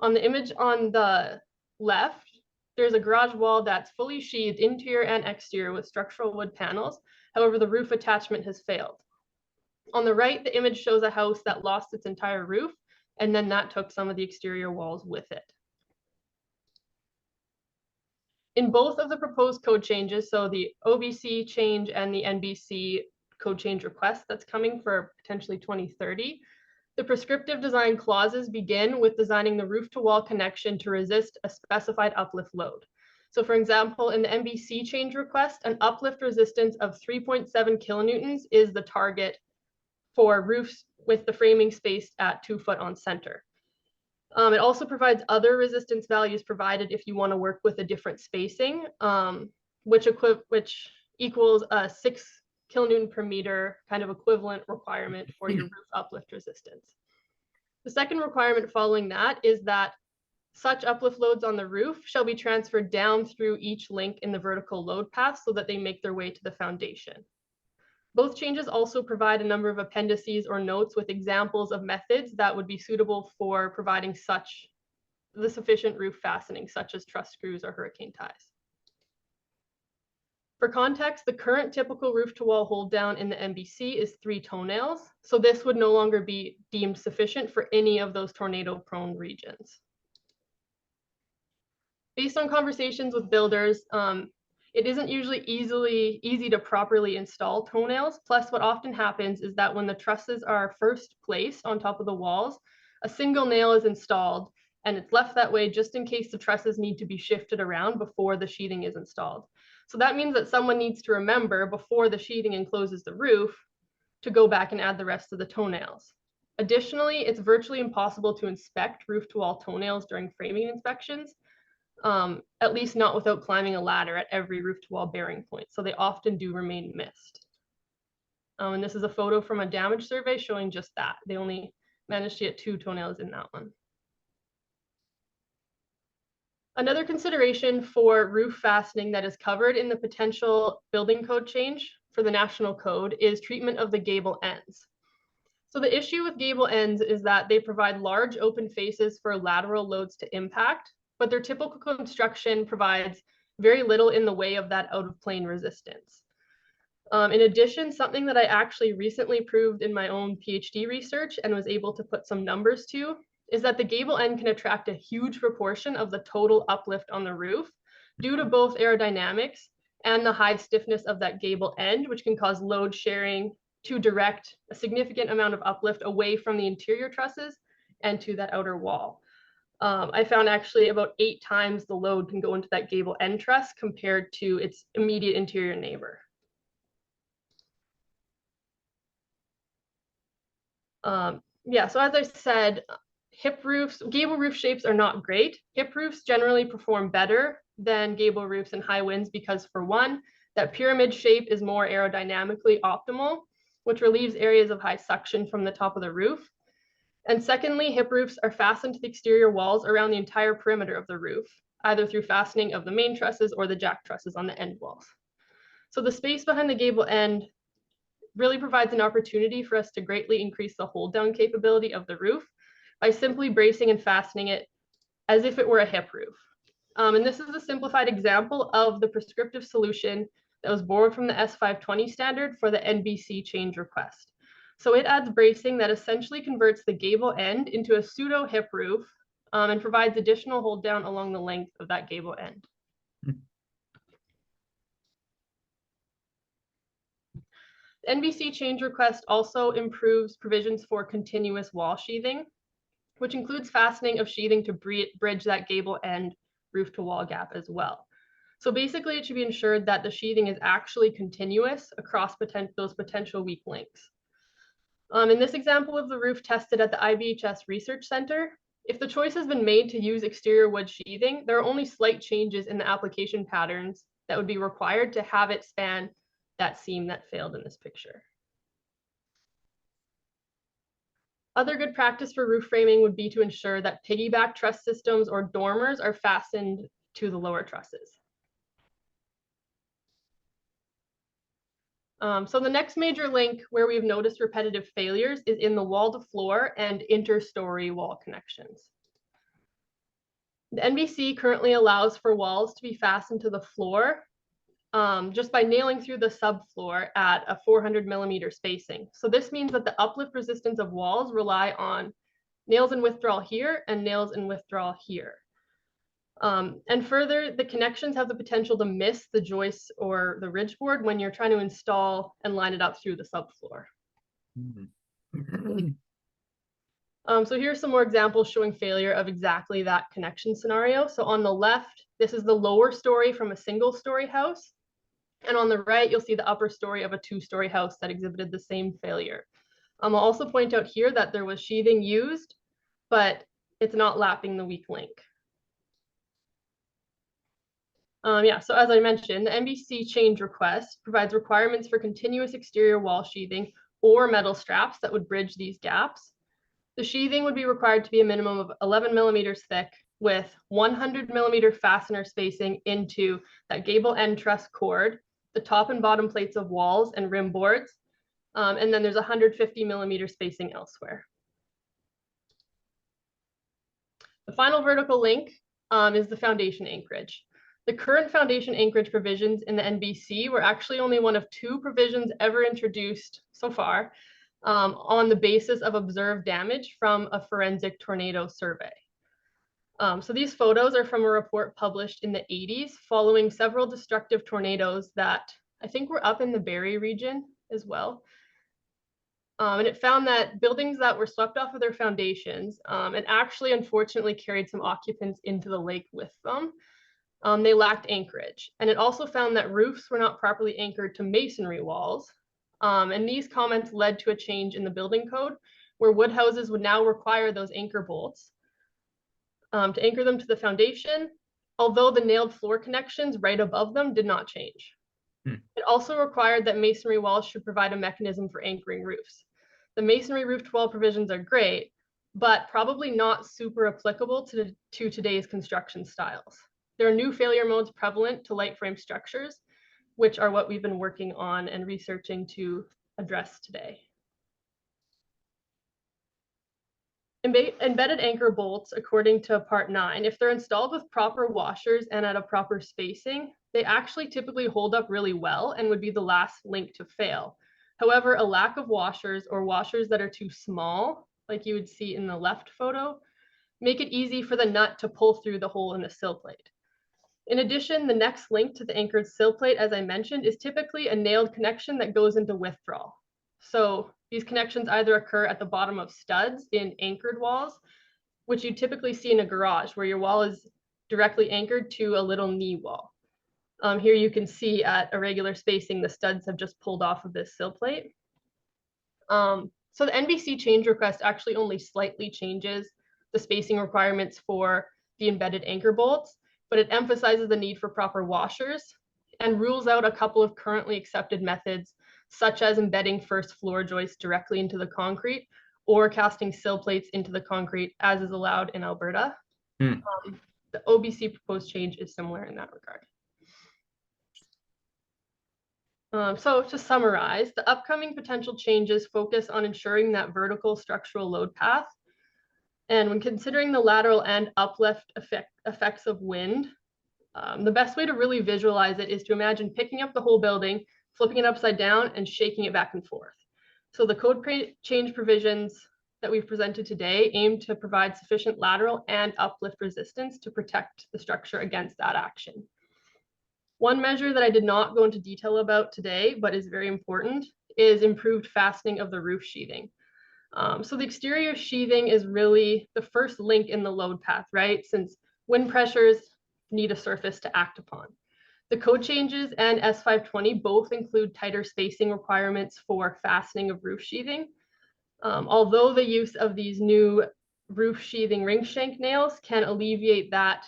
On the image on the left, there's a garage wall that's fully sheathed interior and exterior with structural wood panels. However, the roof attachment has failed. On the right, the image shows a house that lost its entire roof, and then that took some of the exterior walls with it. In both of the proposed code changes, so the OBC change and the NBC code change request that's coming for potentially 2030, the prescriptive design clauses begin with designing the roof to wall connection to resist a specified uplift load. So for example, in the NBC change request, an uplift resistance of 3.7 kilonewtons is the target for roofs with the framing spaced at 2 foot on center. It also provides other resistance values provided if you want to work with a different spacing, which equals a 6 kilonewton per meter kind of equivalent requirement for your roof uplift resistance. The second requirement following that is that such uplift loads on the roof shall be transferred down through each link in the vertical load path so that they make their way to the foundation. Both changes also provide a number of appendices or notes with examples of methods that would be suitable for providing the sufficient roof fastening, such as truss screws or hurricane ties. For context, the current typical roof to wall hold down in the NBC is 3 toenails. So this would no longer be deemed sufficient for any of those tornado prone regions. Based on conversations with builders, it isn't usually easy to properly install toenails. Plus, what often happens is that when the trusses are first placed on top of the walls, a single nail is installed and it's left that way just in case the trusses need to be shifted around before the sheathing is installed. So that means that someone needs to remember before the sheathing encloses the roof to go back and add the rest of the toenails. Additionally, it's virtually impossible to inspect roof to wall toenails during framing inspections, at least not without climbing a ladder at every roof to wall bearing point. So they often do remain missed. And this is a photo from a damage survey showing just that. They only managed to get 2 toenails in that one. Another consideration for roof fastening that is covered in the potential building code change for the national code is treatment of the gable ends. So the issue with gable ends is that they provide large open faces for lateral loads to impact, but their typical construction provides very little in the way of that out of plane resistance. In addition, something that I actually recently proved in my own PhD research and was able to put some numbers to is that the gable end can attract a huge proportion of the total uplift on the roof due to both aerodynamics and the high stiffness of that gable end, which can cause load sharing to direct a significant amount of uplift away from the interior trusses and to that outer wall. I found actually about 8 times the load can go into that gable end truss compared to its immediate interior neighbor. Yeah, so as I said, gable roof shapes are not great. Hip roofs generally perform better than gable roofs in high winds because, for one, that pyramid shape is more aerodynamically optimal, which relieves areas of high suction from the top of the roof. And secondly, hip roofs are fastened to the exterior walls around the entire perimeter of the roof, either through fastening of the main trusses or the jack trusses on the end walls. So the space behind the gable end really provides an opportunity for us to greatly increase the hold down capability of the roof by simply bracing and fastening it as if it were a hip roof. And this is a simplified example of the prescriptive solution that was borrowed from the S520 standard for the NBC change request. So it adds bracing that essentially converts the gable end into a pseudo hip roof and provides additional hold down along the length of that gable end. The NBC change request also improves provisions for continuous wall sheathing, which includes fastening of sheathing to bridge that gable end roof to wall gap as well. So basically, it should be ensured that the sheathing is actually continuous across those potential weak links. In this example of the roof tested at the IBHS Research Center, if the choice has been made to use exterior wood sheathing, there are only slight changes in the application patterns that would be required to have it span that seam that failed in this picture. Other good practice for roof framing would be to ensure that piggyback truss systems or dormers are fastened to the lower trusses. So the next major link where we've noticed repetitive failures is in the wall to floor and interstory wall connections. The NBC currently allows for walls to be fastened to the floor just by nailing through the subfloor at a 400 millimeter spacing. So this means that the uplift resistance of walls rely on nails in withdrawal here and nails in withdrawal here. And further, the connections have the potential to miss the joists or the ridge board when you're trying to install and line it up through the subfloor. So here's some more examples showing failure of exactly that connection scenario. So on the left, This is the lower story from a single-story house. And on the right, you'll see the upper story of a two-story house that exhibited the same failure. I'll also point out here that there was sheathing used, but it's not lapping the weak link. Yeah, so as I mentioned, the NBC change request provides requirements for continuous exterior wall sheathing or metal straps that would bridge these gaps. The sheathing would be required to be a minimum of 11 millimeters thick with 100 millimeter fastener spacing into that gable end truss cord, the top and bottom plates of walls and rim boards, and then there's 150 millimeter spacing elsewhere. The final vertical link is the foundation anchorage. The current foundation anchorage provisions in the NBC were actually only one of 2 provisions ever introduced so far on the basis of observed damage from a forensic tornado survey. So these photos are from a report published in the 80s following several destructive tornadoes that I think were up in the Barrie region as well. And it found that buildings that were swept off of their foundations and actually unfortunately carried some occupants into the lake with them, they lacked anchorage. And it also found that roofs were not properly anchored to masonry walls. And these comments led to a change in the building code where wood houses would now require those anchor bolts to anchor them to the foundation, although the nailed floor connections right above them did not change. It also required that masonry walls should provide a mechanism for anchoring roofs. The masonry roofed wall provisions are great, but probably not super applicable to today's construction styles. There are new failure modes prevalent to light frame structures, which are what we've been working on and researching to address today. Embedded anchor bolts, according to Part 9, if they're installed with proper washers and at a proper spacing, they actually typically hold up really well and would be the last link to fail. However, a lack of washers or washers that are too small, like you would see in the left photo, make it easy for the nut to pull through the hole in the sill plate. In addition, the next link to the anchored sill plate, as I mentioned, is typically a nailed connection that goes into withdrawal. So these connections either occur at the bottom of studs in anchored walls, which you typically see in a garage where your wall is directly anchored to a little knee wall. Here you can see at irregular spacing, the studs have just pulled off of this sill plate. So the NBC change request actually only slightly changes the spacing requirements for the embedded anchor bolts, but it emphasizes the need for proper washers and rules out a couple of currently accepted methods, such as embedding first floor joists directly into the concrete or casting sill plates into the concrete, as is allowed in Alberta. The OBC proposed change is similar in that regard. So to summarize, the upcoming potential changes focus on ensuring that vertical structural load path. And when considering the lateral and uplift effects of wind, the best way to really visualize it is to imagine picking up the whole building, flipping it upside down, and shaking it back and forth. So the code change provisions that we've presented today aim to provide sufficient lateral and uplift resistance to protect the structure against that action. One measure that I did not go into detail about today, but is very important, is improved fastening of the roof sheathing. So the exterior sheathing is really the first link in the load path, right? Since wind pressures need a surface to act upon. The code changes and S520 both include tighter spacing requirements for fastening of roof sheathing. Although the use of these new roof sheathing ring shank nails can alleviate that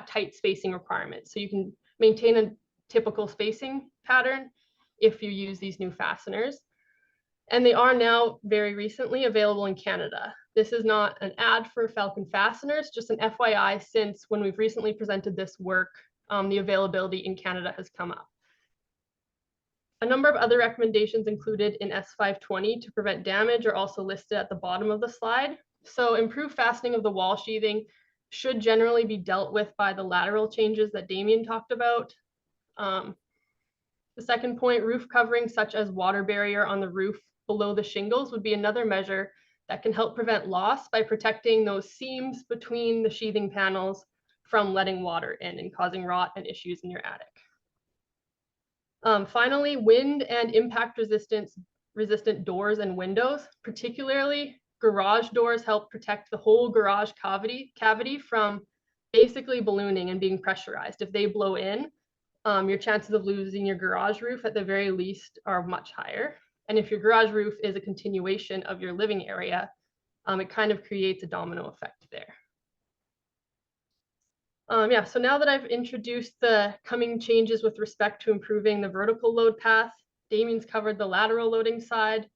tight spacing requirement. So you can maintain a typical spacing pattern if you use these new fasteners. And they are now very recently available in Canada. This is not an ad for Falcon Fasteners, just an FYI, since when we've recently presented this work, the availability in Canada has come up. A number of other recommendations included in S520 to prevent damage are also listed at the bottom of the slide. So improved fastening of the wall sheathing should generally be dealt with by the lateral changes that Damian talked about. The second point, roof covering such as water barrier on the roof below the shingles would be another measure that can help prevent loss by protecting those seams between the sheathing panels from letting water in and causing rot and issues in your attic. Finally, wind and impact resistant doors and windows, particularly garage doors, help protect the whole garage cavity from basically ballooning and being pressurized. If they blow in, your chances of losing your garage roof at the very least are much higher. And if your garage roof is a continuation of your living area, it kind of creates a domino effect there. Yeah, so now that I've introduced the coming changes with respect to improving the vertical load path, Damian's covered the lateral loading side.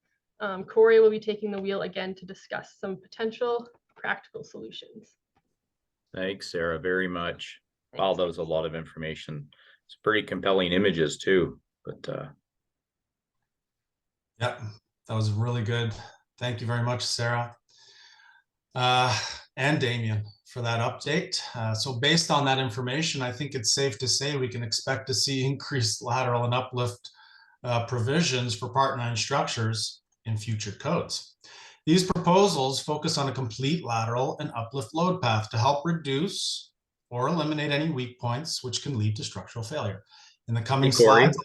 Cory will be taking the wheel again to discuss some potential practical solutions. Thanks, Sarah, very much. Wow, Thanks. that was a lot of information. It's pretty compelling images too, but Yep, that was really good. Thank you very much, Sarah. And Damian for that update. So based on that information, I think it's safe to say we can expect to see increased lateral and uplift provisions for Part 9 structures in future codes. These proposals focus on a complete lateral and uplift load path to help reduce or eliminate any weak points which can lead to structural failure. In the coming Cory, slides,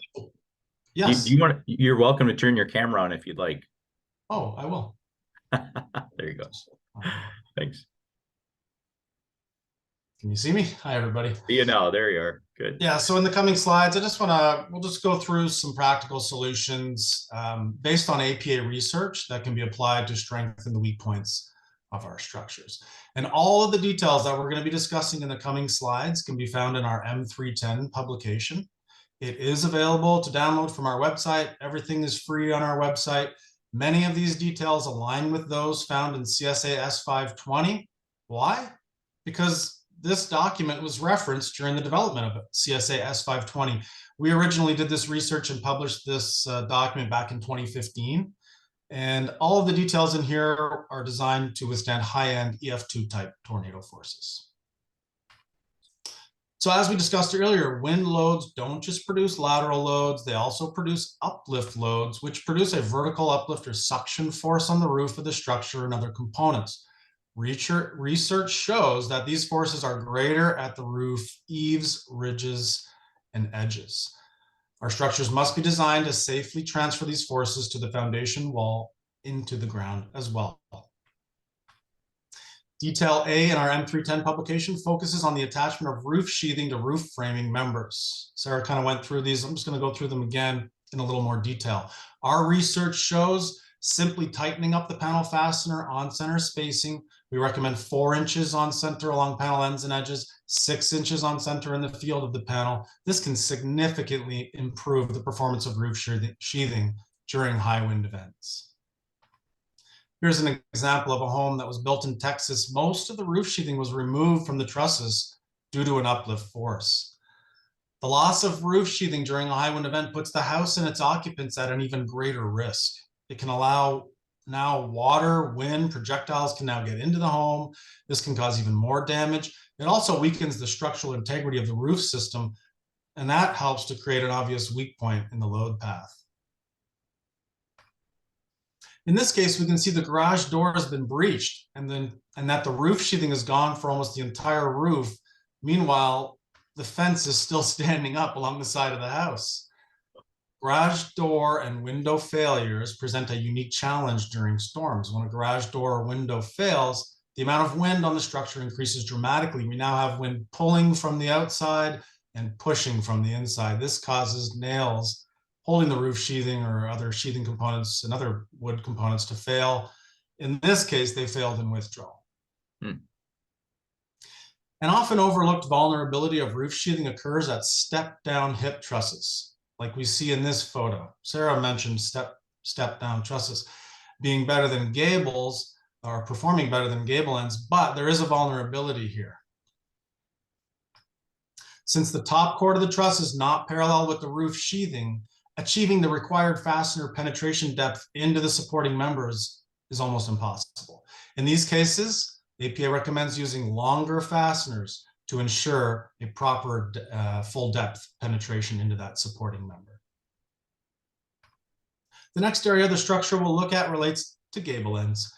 yes. you're welcome to turn your camera on if you'd like. Oh, I will. There you go. Thanks. Can you see me? Hi, everybody. You know, there you are. Good. Yeah, so in the coming slides, we'll just go through some practical solutions based on APA research that can be applied to strengthen the weak points of our structures. And all of the details that we're going to be discussing in the coming slides can be found in our M310 publication. It is available to download from our website. Everything is free on our website. Many of these details align with those found in CSA S520. Why? Because this document was referenced during the development of CSA S520. We originally did this research and published this document back in 2015. And all of the details in here are designed to withstand high-end EF2 type tornado forces. So as we discussed earlier, wind loads don't just produce lateral loads, they also produce uplift loads, which produce a vertical uplift or suction force on the roof of the structure and other components. Research shows that these forces are greater at the roof eaves, ridges, and edges. Our structures must be designed to safely transfer these forces to the foundation wall into the ground as well. Detail A in our M310 publication focuses on the attachment of roof sheathing to roof framing members. Sarah kind of went through these. I'm just going to go through them again in a little more detail. Our research shows simply tightening up the panel fastener on center spacing. We recommend 4 inches on center along panel ends and edges, 6 inches on center in the field of the panel. This can significantly improve the performance of roof sheathing during high wind events. Here's an example of a home that was built in Texas. Most of the roof sheathing was removed from the trusses due to an uplift force. The loss of roof sheathing during a high wind event puts the house and its occupants at an even greater risk. It can allow now water, wind, projectiles can now get into the home. This can cause even more damage. It also weakens the structural integrity of the roof system, and that helps to create an obvious weak point in the load path. In this case, we can see the garage door has been breached and that the roof sheathing is gone for almost the entire roof. Meanwhile, the fence is still standing up along the side of the house. Garage door and window failures present a unique challenge during storms. When a garage door or window fails, the amount of wind on the structure increases dramatically. We now have wind pulling from the outside and pushing from the inside. This causes nails holding the roof sheathing or other sheathing components and other wood components to fail. In this case, they failed in withdrawal. An often overlooked vulnerability of roof sheathing occurs at step-down hip trusses, like we see in this photo. Sarah mentioned step-down trusses being better than gables or performing better than gable ends, but there is a vulnerability here. Since the top chord of the truss is not parallel with the roof sheathing, achieving the required fastener penetration depth into the supporting members is almost impossible. In these cases, APA recommends using longer fasteners to ensure a proper full depth penetration into that supporting member. The next area of the structure we'll look at relates to gable ends.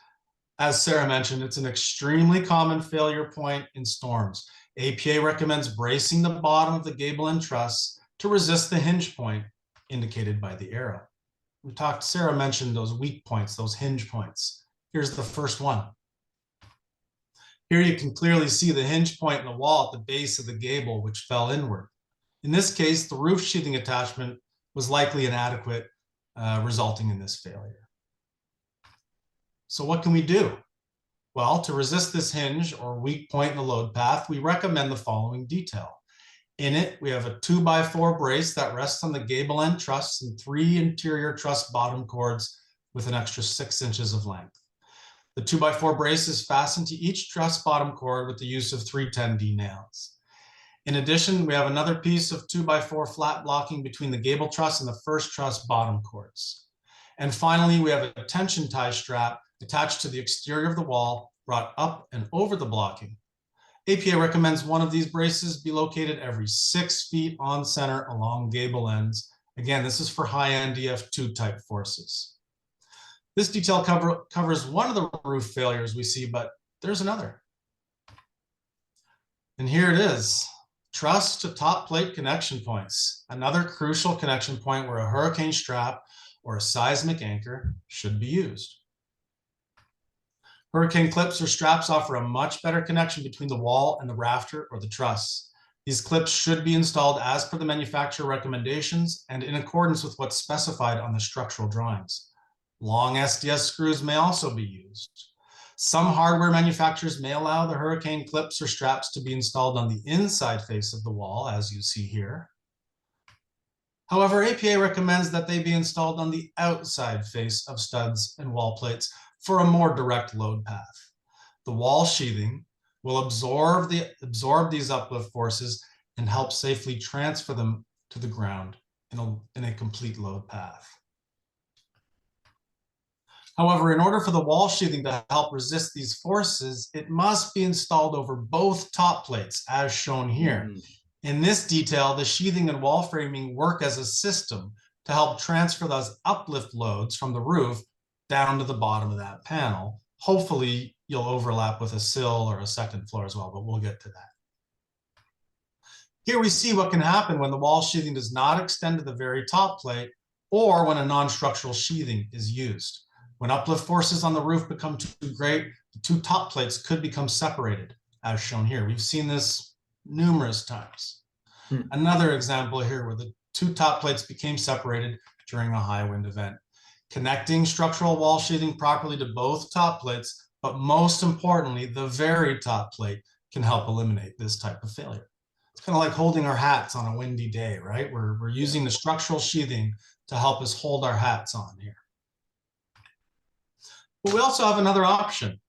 As Sarah mentioned, it's an extremely common failure point in storms. APA recommends bracing the bottom of the gable end truss to resist the hinge point indicated by the arrow. Sarah mentioned those weak points, those hinge points. Here's the first one. Here you can clearly see the hinge point in the wall at the base of the gable, which fell inward. In this case, the roof sheathing attachment was likely inadequate, resulting in this failure. So what can we do? Well, to resist this hinge or weak point in the load path, we recommend the following detail. In it, we have a 2x4 brace that rests on the gable end truss and 3 interior truss bottom cords with an extra 6 inches of length. The 2x4 brace is fastened to each truss bottom cord with the use of 310D nails. In addition, we have another piece of 2x4 flat blocking between the gable truss and the first truss bottom cords. And finally, we have a tension tie strap attached to the exterior of the wall, brought up and over the blocking. APA recommends one of these braces be located every 6 feet on center along gable ends. Again, this is for high NDF2 type forces. This detail covers one of the roof failures we see, but there's another. And here it is, truss to top plate connection points. Another crucial connection point where a hurricane strap or a seismic anchor should be used. Hurricane clips or straps offer a much better connection between the wall and the rafter or the truss. These clips should be installed as per the manufacturer recommendations and in accordance with what's specified on the structural drawings. Long SDS screws may also be used. Some hardware manufacturers may allow the hurricane clips or straps to be installed on the inside face of the wall, as you see here. However, APA recommends that they be installed on the outside face of studs and wall plates for a more direct load path. The wall sheathing will absorb these uplift forces and help safely transfer them to the ground in a complete load path. However, in order for the wall sheathing to help resist these forces, it must be installed over both top plates, as shown here. In this detail, the sheathing and wall framing work as a system to help transfer those uplift loads from the roof down to the bottom of that panel. Hopefully, you'll overlap with a sill or a second floor as well, but we'll get to that. Here we see what can happen when the wall sheathing does not extend to the very top plate or when a non-structural sheathing is used. When uplift forces on the roof become too great, the two top plates could become separated, as shown here. We've seen this numerous times. Another example here where the two top plates became separated during a high wind event. Connecting structural wall sheathing properly to both top plates, but most importantly, the very top plate can help eliminate this type of failure. It's kind of like holding our hats on a windy day, right? We're using the structural sheathing to help us hold our hats on here. But we also have another option.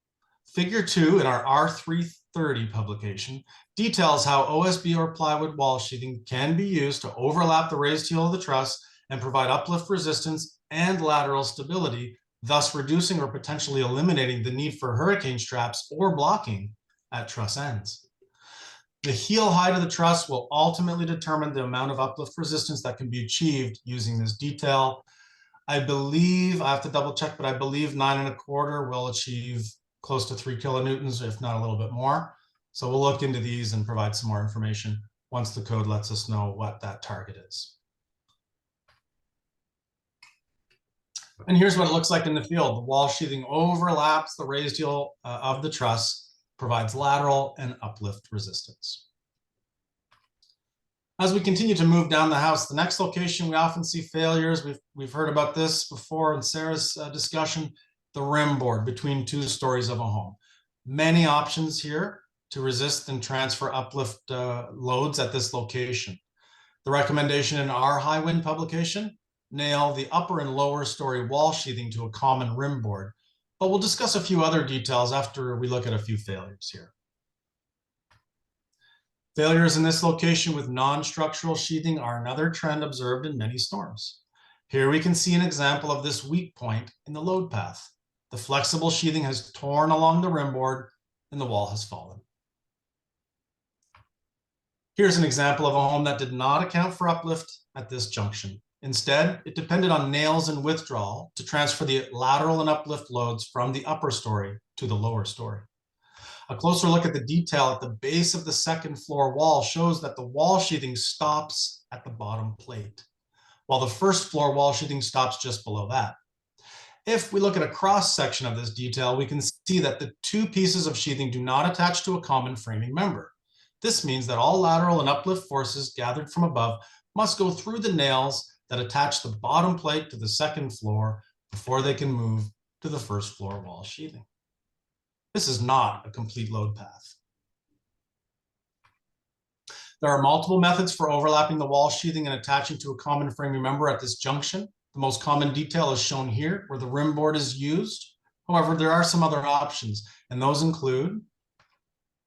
Figure 2 in our R330 publication details how OSB or plywood wall sheathing can be used to overlap the raised heel of the truss and provide uplift resistance and lateral stability, thus reducing or potentially eliminating the need for hurricane straps or blocking at truss ends. The heel height of the truss will ultimately determine the amount of uplift resistance that can be achieved using this detail. I believe, I have to double check, but I believe 9 1/4 will achieve close to 3 kilonewtons, if not a little bit more. So we'll look into these and provide some more information once the code lets us know what that target is. And here's what it looks like in the field. The wall sheathing overlaps the raised heel of the truss, provides lateral and uplift resistance. As we continue to move down the house, the next location we often see failures. We've heard about this before in Sarah's discussion, the rim board between 2 stories of a home. Many options here to resist and transfer uplift loads at this location. The recommendation in our high wind publication, nail the upper and lower story wall sheathing to a common rim board, but we'll discuss a few other details after we look at a few failures here. Failures in this location with non-structural sheathing are another trend observed in many storms. Here we can see an example of this weak point in the load path. The flexible sheathing has torn along the rim board and the wall has fallen. Here's an example of a home that did not account for uplift at this junction. Instead, it depended on nails and withdrawal to transfer the lateral and uplift loads from the upper story to the lower story. A closer look at the detail at the base of the second floor wall shows that the wall sheathing stops at the bottom plate, while the first floor wall sheathing stops just below that. If we look at a cross section of this detail, we can see that the two pieces of sheathing do not attach to a common framing member. This means that all lateral and uplift forces gathered from above must go through the nails that attach the bottom plate to the second floor before they can move to the first floor wall sheathing. This is not a complete load path. There are multiple methods for overlapping the wall sheathing and attaching to a common framing member at this junction. The most common detail is shown here, where the rim board is used. However, there are some other options, and those include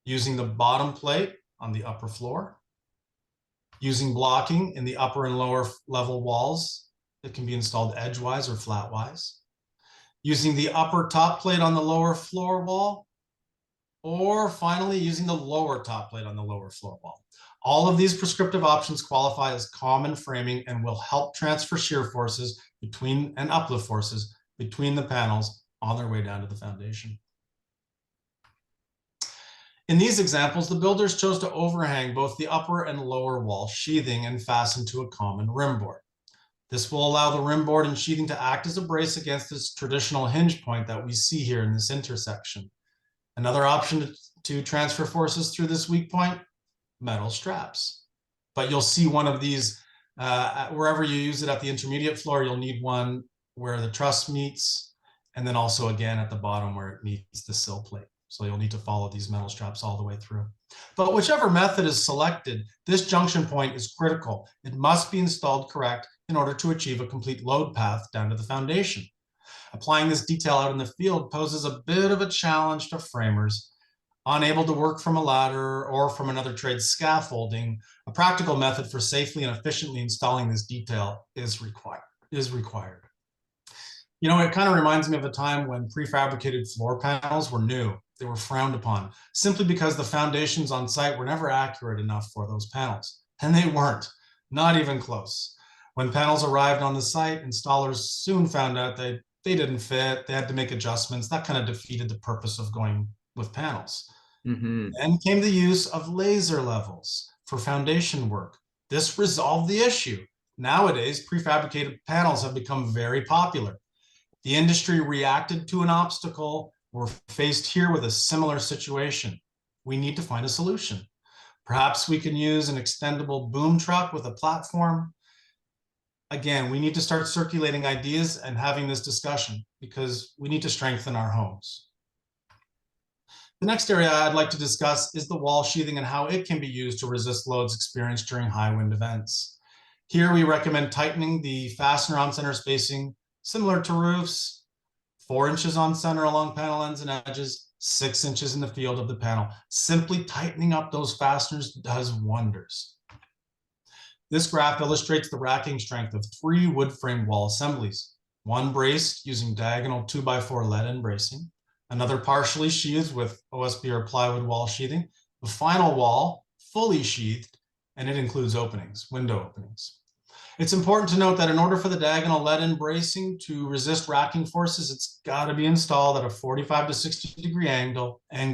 using the bottom plate on the upper floor, using blocking in the upper and lower level walls that can be installed edgewise or flatwise, using the upper top plate on the lower floor wall, or finally using the lower top plate on the lower floor wall. All of these prescriptive options qualify as common framing and will help transfer shear forces between and uplift forces between the panels on their way down to the foundation. In these examples, the builders chose to overhang both the upper and lower wall sheathing and fasten to a common rim board. This will allow the rim board and sheathing to act as a brace against this traditional hinge point that we see here in this intersection. Another option to transfer forces through this weak point, metal straps. But you'll see one of these wherever you use it at the intermediate floor. You'll need one where the truss meets, and then also again at the bottom where it meets the sill plate. So you'll need to follow these metal straps all the way through. But whichever method is selected, this junction point is critical. It must be installed correct in order to achieve a complete load path down to the foundation. Applying this detail out in the field poses a bit of a challenge to framers unable to work from a ladder or from another trade scaffolding. A practical method for safely and efficiently installing this detail is required. You know, it kind of reminds me of a time when prefabricated floor panels were new. They were frowned upon simply because the foundations on site were never accurate enough for those panels. And they weren't, not even close. When panels arrived on the site, installers soon found out that they didn't fit. They had to make adjustments. That kind of defeated the purpose of going with panels. Then came the use of laser levels for foundation work. This resolved the issue. Nowadays, prefabricated panels have become very popular. The industry reacted to an obstacle. We're faced here with a similar situation. We need to find a solution. Perhaps we can use an extendable boom truck with a platform. Again, we need to start circulating ideas and having this discussion because we need to strengthen our homes. The next area I'd like to discuss is the wall sheathing and how it can be used to resist loads experienced during high wind events. Here we recommend tightening the fastener on center spacing, similar to roofs, 4 inches on center along panel ends and edges, 6 inches in the field of the panel. Simply tightening up those fasteners does wonders. This graph illustrates the racking strength of 3 wood frame wall assemblies, one braced using diagonal 2x4 lead-end bracing, another partially sheathed with OSB or plywood wall sheathing, the final wall fully sheathed, and it includes openings, window openings. It's important to note that in order for the diagonal lead-end bracing to resist racking forces, it's got to be installed at a 45 to 60 degree angle, and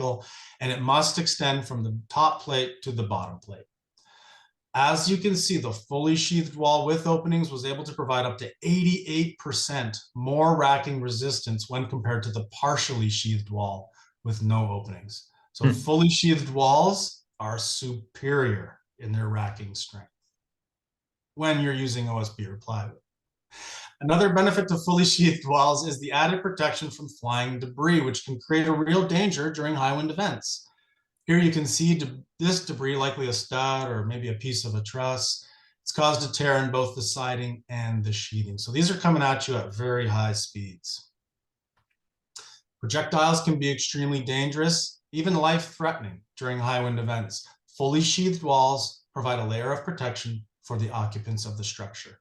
it must extend from the top plate to the bottom plate. As you can see, the fully sheathed wall with openings was able to provide up to 88% more racking resistance when compared to the partially sheathed wall with no openings. So fully sheathed walls are superior in their racking strength when you're using OSB or plywood. Another benefit to fully sheathed walls is the added protection from flying debris, which can create a real danger during high wind events. Here you can see this debris, likely a stud or maybe a piece of a truss. It's caused a tear in both the siding and the sheathing. So these are coming at you at very high speeds. Projectiles can be extremely dangerous, even life-threatening during high wind events. Fully sheathed walls provide a layer of protection for the occupants of the structure.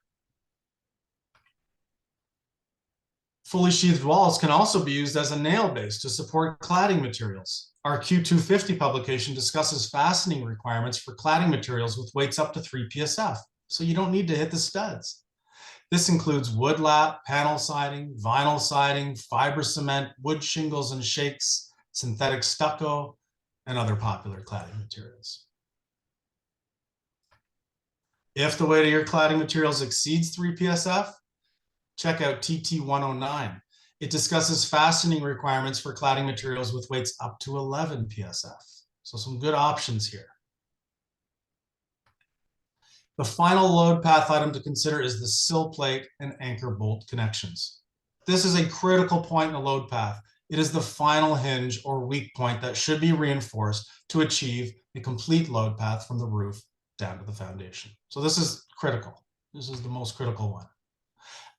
Fully sheathed walls can also be used as a nail base to support cladding materials. Our Q250 publication discusses fastening requirements for cladding materials with weights up to 3 PSF, so you don't need to hit the studs. This includes wood lap, panel siding, vinyl siding, fiber cement, wood shingles and shakes, synthetic stucco, and other popular cladding materials. If the weight of your cladding materials exceeds 3 PSF, check out TT109. It discusses fastening requirements for cladding materials with weights up to 11 PSF. So some good options here. The final load path item to consider is the sill plate and anchor bolt connections. This is a critical point in the load path. It is the final hinge or weak point that should be reinforced to achieve a complete load path from the roof down to the foundation. So this is critical. This is the most critical one.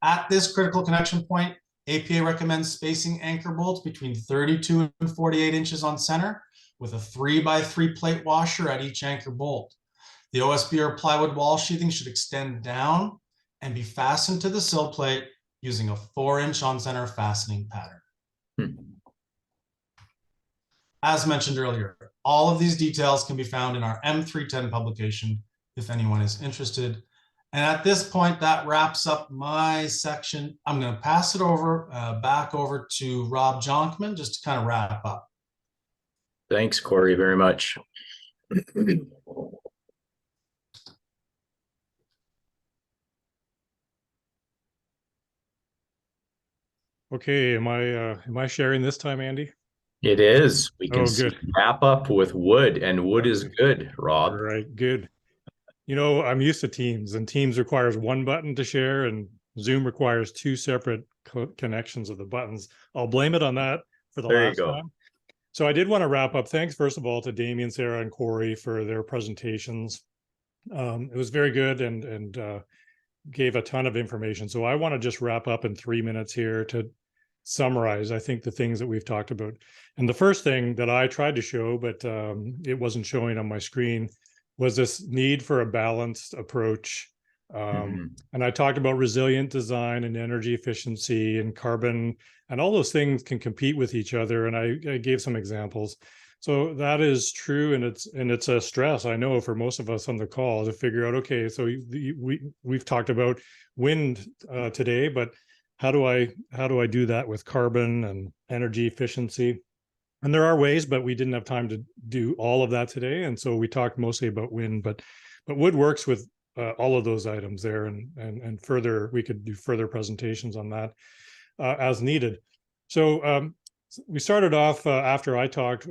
At this critical connection point, APA recommends spacing anchor bolts between 32 and 48 inches on center with a 3x3 plate washer at each anchor bolt. The OSB or plywood wall sheathing should extend down and be fastened to the sill plate using a 4-inch on center fastening pattern. As mentioned earlier, all of these details can be found in our M310 publication if anyone is interested. And at this point, that wraps up my section. I'm going to pass it over back over to Rob Jonkman just to kind of wrap up. Thanks, Cory, very much. Okay, am I sharing this time, Andy? It is. We can good. wrap up with wood, and wood is good, Rob. All right, good. You know, I'm used to Teams, and Teams requires one button to share, and Zoom requires two separate connections of the buttons. I'll blame it on that for the last time. So I did want to wrap up. Thanks, first of all, to Damian, Sarah, and Cory for their presentations. It was very good and gave a ton of information. So I want to just wrap up in 3 minutes here to summarize, I think, the things that we've talked about. And the first thing that I tried to show, but it wasn't showing on my screen, was this need for a balanced approach. And I talked about resilient design and energy efficiency and carbon, and all those things can compete with each other. And I gave some examples. So that is true, and it's a stress, I know, for most of us on the call to figure out, okay, so we've talked about wind today, but how do I do that with carbon and energy efficiency? And there are ways, but we didn't have time to do all of that today, and so we talked mostly about wind. But wood works with all of those items there, and further, we could do further presentations on that as needed. So we started off after I talked.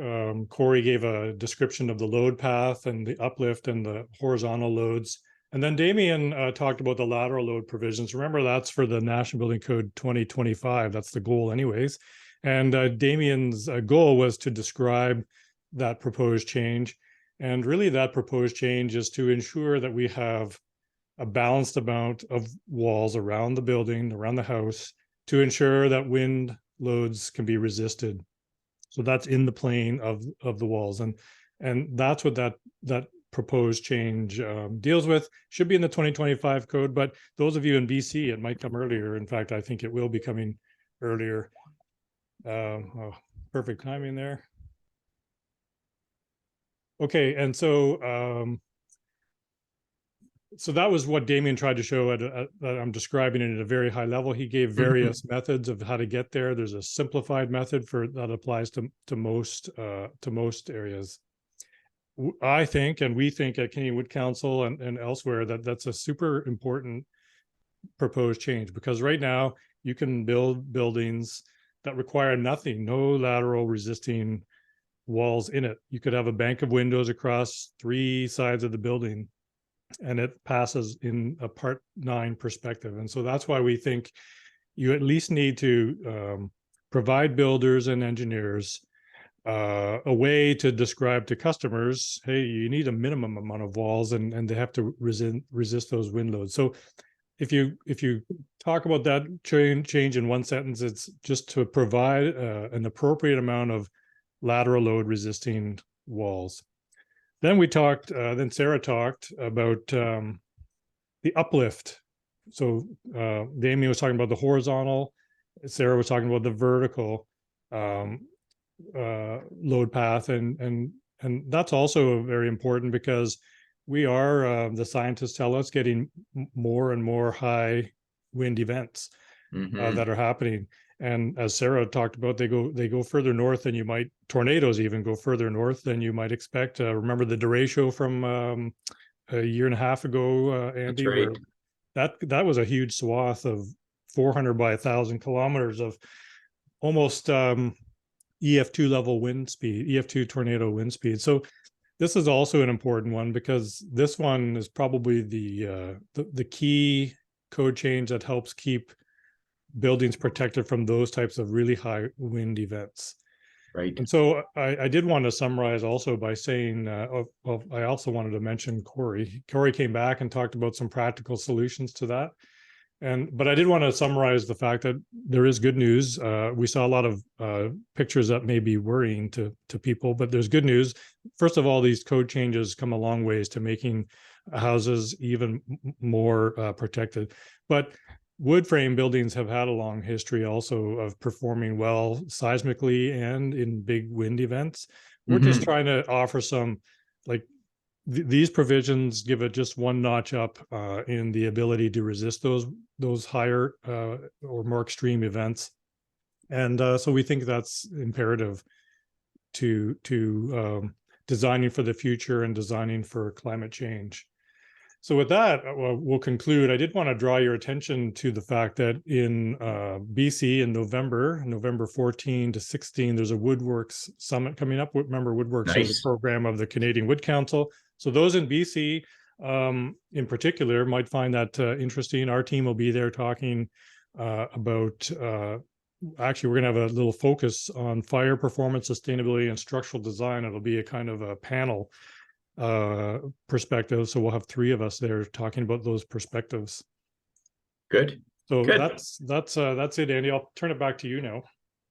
Cory gave a description of the load path and the uplift and the horizontal loads. And then Damian talked about the lateral load provisions. Remember, that's for the National Building Code 2025. That's the goal anyways. And Damian's goal was to describe that proposed change. And really that proposed change is to ensure that we have a balanced amount of walls around the building, around the house, to ensure that wind loads can be resisted. So that's in the plane of the walls. And that's what that proposed change deals with. Should be in the 2025 code, but those of you in BC, it might come earlier. In fact, I think it will be coming earlier. Perfect timing there. Okay, and so so that was what Damian tried to show that I'm describing it at a very high level. He gave various methods of how to get there. There's a simplified method that applies to most areas. I think, and we think at Canadian Wood Council and elsewhere, that's a super important proposed change, because right now you can build buildings that require nothing, no lateral resisting walls in it. You could have a bank of windows across 3 sides of the building, and it passes in a Part 9 perspective. And so that's why we think you at least need to provide builders and engineers a way to describe to customers, hey, you need a minimum amount of walls, and they have to resist those wind loads. So if you talk about that change in one sentence, it's just to provide an appropriate amount of lateral load resisting walls. Then we talked, then Sarah talked about the uplift. So Damian was talking about the horizontal, Sarah was talking about the vertical load path, and that's also very important, because we are, the scientists tell us, getting more and more high wind events that are happening. And as Sarah talked about, they go further north than you might, tornadoes even go further north than you might expect. Remember the derecho from a year and a half ago, Andy? That's right. That was a huge swath of 400 by 1,000 kilometers of almost EF2 level wind speed, EF2 tornado wind speed. So this is also an important one because this one is probably the key code change that helps keep buildings protected from those types of really high wind events. Right. And so I did want to summarize also by saying, well, I also wanted to mention Cory. Cory came back and talked about some practical solutions to that. But I did want to summarize the fact that there is good news. We saw a lot of pictures that may be worrying to people, but there's good news. First of all, these code changes come a long ways to making houses even more protected. But wood frame buildings have had a long history also of performing well seismically and in big wind events. We're just trying to offer some, like, these provisions give it just one notch up in the ability to resist those higher or more extreme events. And so we think that's imperative to designing for the future and designing for climate change. So with that, we'll conclude. I did want to draw your attention to the fact that in BC in November 14 to 16, there's a Woodworks Summit coming up. Remember, Woodworks is a program of the Canadian Wood Council. So those in BC in particular might find that interesting. Our team will be there talking about, actually, we're going to have a little focus on fire performance, sustainability, and structural design. It'll be a kind of a panel perspective. So we'll have 3 of us there talking about those perspectives. Good. So Good. that's it, Andy. I'll turn it back to you now.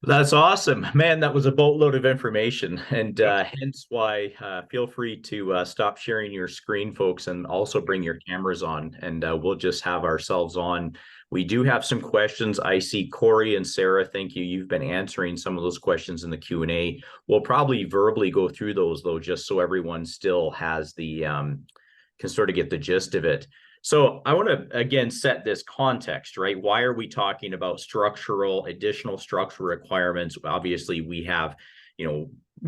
That's awesome, man. That was a boatload of information, and hence why feel free to stop sharing your screen, folks, and also bring your cameras on, and we'll just have ourselves on. We do have some questions. I see Cory and Sarah. Thank you. You've been answering some of those questions in the Q&A. We'll probably verbally go through those, though, just so everyone still has the can sort of get the gist of it. So I want to, again, set this context, right? Why are we talking about additional structural requirements? Obviously, we have,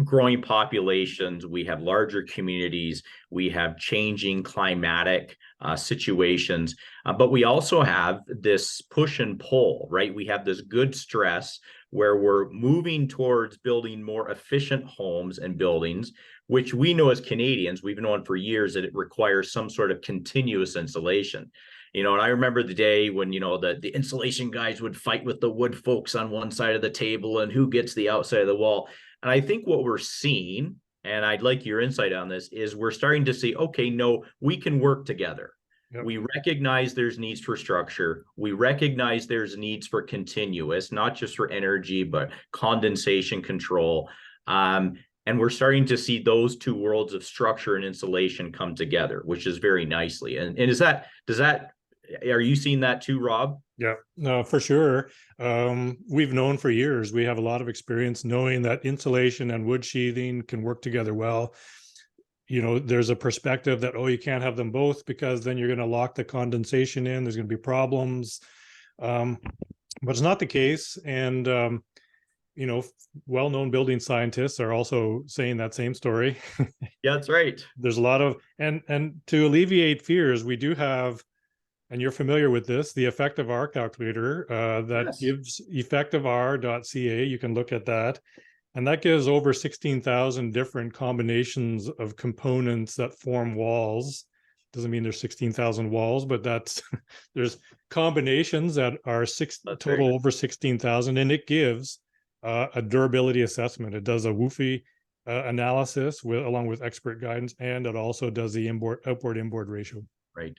growing populations, we have larger communities, we have changing climatic situations, but we also have this push and pull, right? We have this good stress where we're moving towards building more efficient homes and buildings, which we know as Canadians, we've known for years that it requires some sort of continuous insulation. And I remember the day when, the insulation guys would fight with the wood folks on one side of the table and who gets the outside of the wall. And I think what we're seeing, and I'd like your insight on this, is we're starting to see, okay, no, we can work together. Yep. We recognize there's needs for structure. We recognize there's needs for continuous, not just for energy, but condensation control. And we're starting to see those 2 worlds of structure and insulation come together, which is very nicely. And are you seeing that too, Rob? Yeah, no, for sure. We've known for years, we have a lot of experience knowing that insulation and wood sheathing can work together well. There's a perspective that, you can't have them both because then you're going to lock the condensation in. There's going to be problems. But it's not the case. And, well-known building scientists are also saying that same story. Yeah, that's right. There's a lot of, and to alleviate fears, we do have, and you're familiar with this, the effective R calculator that gives effectiver.ca. You can look at that. And that gives over 16,000 different combinations of components that form walls. Doesn't mean there's 16,000 walls, but there's combinations that are total over 16,000, and it gives a durability assessment. It does a WUFI analysis along with expert guidance, and it also does the outboard-inboard ratio. Right.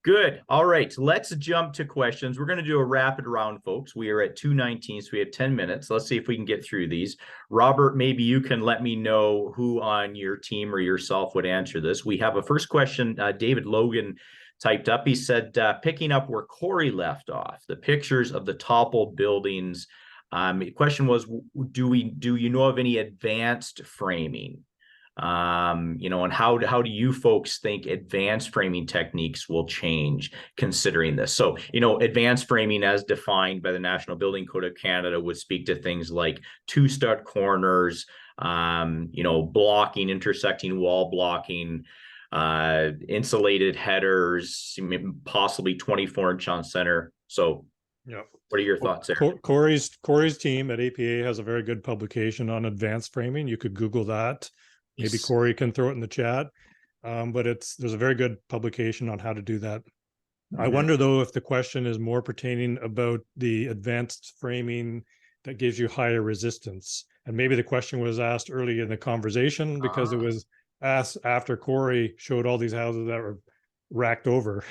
Good. All right. Let's jump to questions. We're going to do a rapid round, folks. We are at 2:19, so we have 10 minutes. Let's see if we can get through these. Robert, maybe you can let me know who on your team or yourself would answer this. We have a first question. David Logan typed up. He said, picking up where Cory left off, the pictures of the toppled buildings. The question was, do you know of any advanced framing? And how do you folks think advanced framing techniques will change considering this? So, advanced framing as defined by the National Building Code of Canada would speak to things like 2-stud corners, blocking, intersecting wall blocking, insulated headers, possibly 24-inch on center. So Yeah. What are your thoughts there? Cory's team at APA has a very good publication on advanced framing. You could Google that. Maybe Yes. Cory can throw it in the chat. But there's a very good publication on how to do that. I Mhm. wonder though if the question is more pertaining about the advanced framing that gives you higher resistance. And maybe the question was asked early in the conversation because it was asked after Cory showed all these houses that were racked over.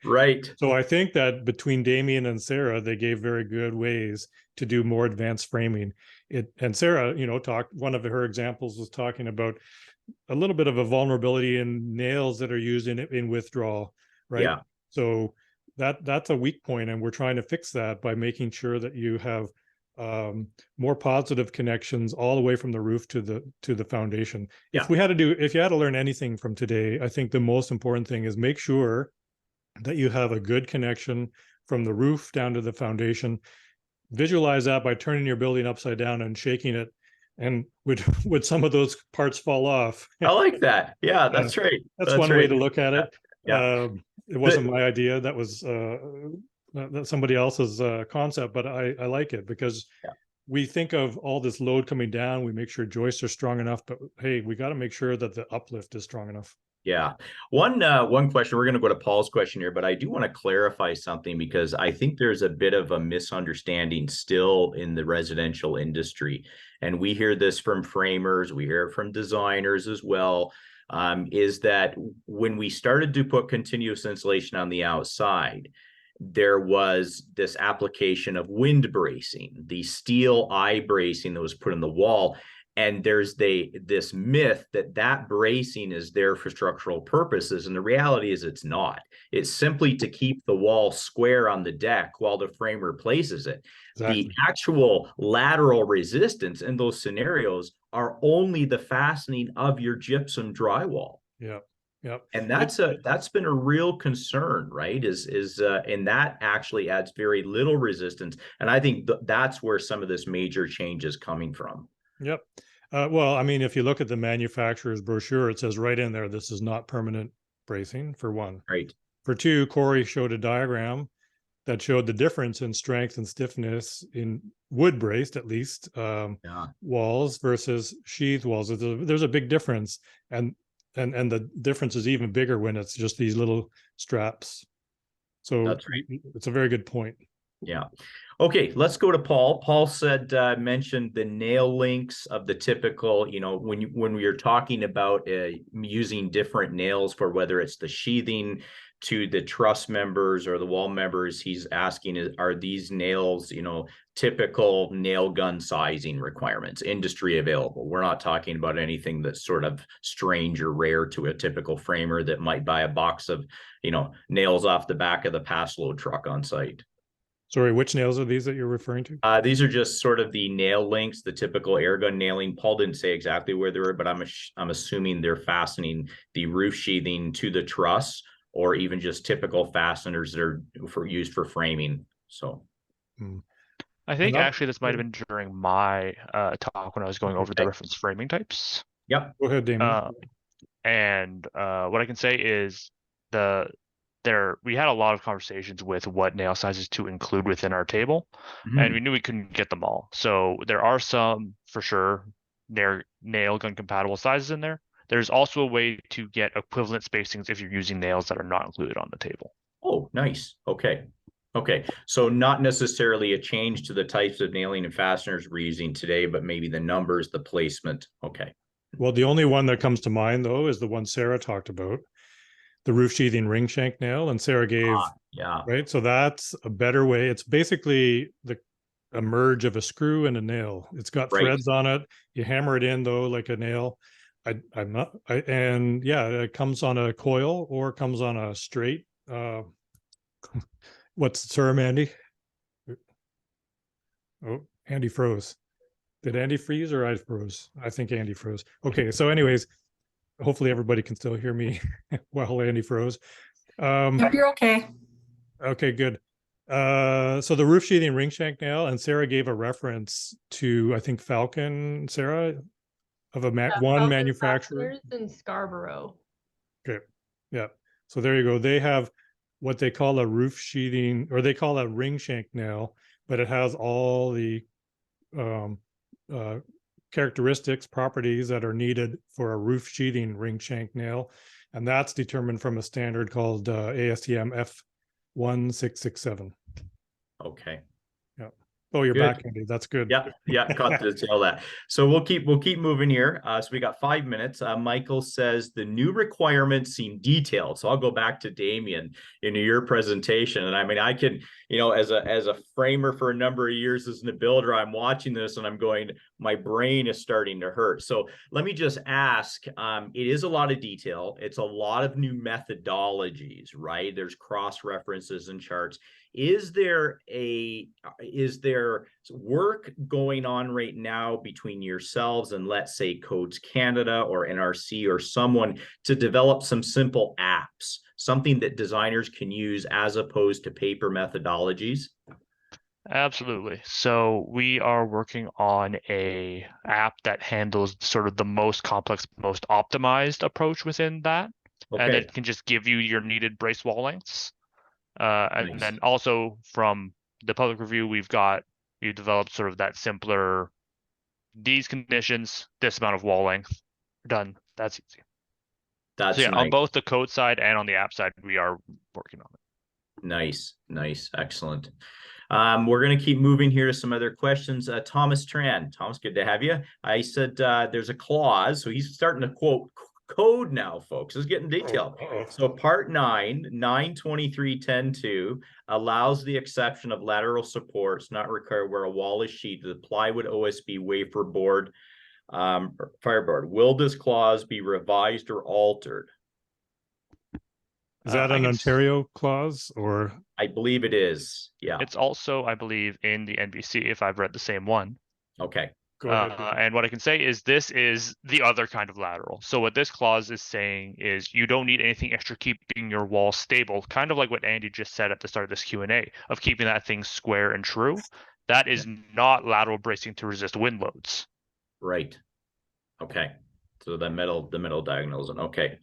Right. So I think that between Damian and Sarah, they gave very good ways to do more advanced framing. And Sarah, talked, one of her examples was talking about a little bit of a vulnerability in nails that are used in withdrawal, right? Yeah. So that's a weak point, and we're trying to fix that by making sure that you have more positive connections all the way from the roof to the foundation. Yeah. If you had to learn anything from today, I think the most important thing is make sure that you have a good connection from the roof down to the foundation. Visualize that by turning your building upside down and shaking it. And would some of those parts fall off? I like that. Yeah, that's right. That's one way right. to look at it. Yeah. It wasn't my idea. That was somebody else's concept, but I like it because we think of all this load coming down. We make sure joists are strong enough, but hey, we got to make sure that the uplift is strong enough. Yeah. One question, we're going to go to Paul's question here, but I do want to clarify something because I think there's a bit of a misunderstanding still in the residential industry. And we hear this from framers, we hear it from designers as well, is that when we started to put continuous insulation on the outside, there was this application of wind bracing, the steel eye bracing that was put in the wall. And there's this myth that bracing is there for structural purposes. And the reality is it's not. It's simply to keep the wall square on the deck while the framer places it. Exactly. The actual lateral resistance in those scenarios are only the fastening of your gypsum drywall. Yeah. Yep. And that's been a real concern, right? And that actually adds very little resistance. And I think that's where some of this major change is coming from. Yep. Well, I mean, if you look at the manufacturer's brochure, it says right in there, this is not permanent bracing, for one. Right. For two, Cory showed a diagram that showed the difference in strength and stiffness in wood braced, at least, walls versus sheath walls. There's a big difference. And the difference is even bigger when it's just these little straps. So that's right. It's a very good point. Yeah. Okay, let's go to Paul. Paul said, mentioned the nail links of the typical, when we are talking about using different nails for whether it's the sheathing to the truss members or the wall members, he's asking, are these nails, typical nail gun sizing requirements, industry available? We're not talking about anything that's sort of strange or rare to a typical framer that might buy a box of, nails off the back of the pass load truck on site. Sorry, which nails are these that you're referring to? These are just sort of the nail links, the typical air gun nailing. Paul didn't say exactly where they were, but I'm assuming they're fastening the roof sheathing to the truss, or even just typical fasteners that are used for framing. So, I think actually this might have been during my talk when I was going over the reference framing types. Yep. Go ahead, Damian. And what I can say is we had a lot of conversations with what nail sizes to include within our table, and we knew we couldn't get them all. So there are some, for sure, nail gun compatible sizes in there. There's also a way to get equivalent spacings if you're using nails that are not included on the table. Oh, nice. Okay. So not necessarily a change to the types of nailing and fasteners we're using today, but maybe the numbers, the placement. Okay. Well, the only one that comes to mind, though, is the one Sarah talked about, the roof sheathing ring shank nail, and Sarah gave, right? So that's a better way. It's basically a merge of a screw and a nail. It's got threads on it. You hammer it in though, like a nail. It comes on a coil or comes on a straight, what's the term, Andy? Oh, Andy froze. Did Andy freeze or I froze? I think Andy froze. Okay. So anyways, hopefully everybody can still hear me while Andy froze. Yep, you're okay. Okay, good. So the roof sheathing ring shank nail, and Sarah gave a reference to, I think, Falcon, Sarah, of one Falcon manufacturer in Scarborough. Okay. Yeah. So there you go. They have what they call a roof sheathing, or they call a ring shank nail, but it has all the characteristics, properties that are needed for a roof sheathing ring shank nail. And that's determined from a standard called ASTM F1667. Okay. Oh, you're Good. back, Andy. That's good. Yeah, caught the tail of that. So we'll keep moving here. So we got 5 minutes. Michael says the new requirements seem detailed. So I'll go back to Damian in your presentation. And I mean, I can, as a framer for a number of years as a builder, I'm watching this and I'm going, my brain is starting to hurt. So let me just ask, it is a lot of detail. It's a lot of new methodologies, right? There's cross references and charts. Is there work going on right now between yourselves and, let's say, Codes Canada or NRC or someone to develop some simple apps, something that designers can use as opposed to paper methodologies? Absolutely. So we are working on a app that handles sort of the most complex, most optimized approach within that. Okay. And it can just give you your needed brace wall lengths. And Nice. then also from the public review, you developed sort of that simpler, these conditions, this amount of wall length, done. That's easy. That's so yeah, nice. on both the code side and on the app side, we are working on it. Nice. Excellent. We're going to keep moving here to some other questions. Thomas Tran. Thomas, good to have you. I said there's a clause, so he's starting to quote code now, folks. It's getting detailed. So part 923.10.2 allows the exception of lateral supports not required where a wall is sheeted, the plywood OSB wafer board, fireboard. Will this clause be revised or altered? Is that an Ontario clause, or? I believe it is. Yeah. It's also, I believe, in the NBC, if I've read the same one. Okay. Go ahead. And what I can say is this is the other kind of lateral. So what this clause is saying is you don't need anything extra keeping your wall stable, kind of like what Andy just said at the start of this Q&A, of keeping that thing square and true. That is not lateral bracing to resist wind loads. Right. Okay. So the middle diagonals. Okay.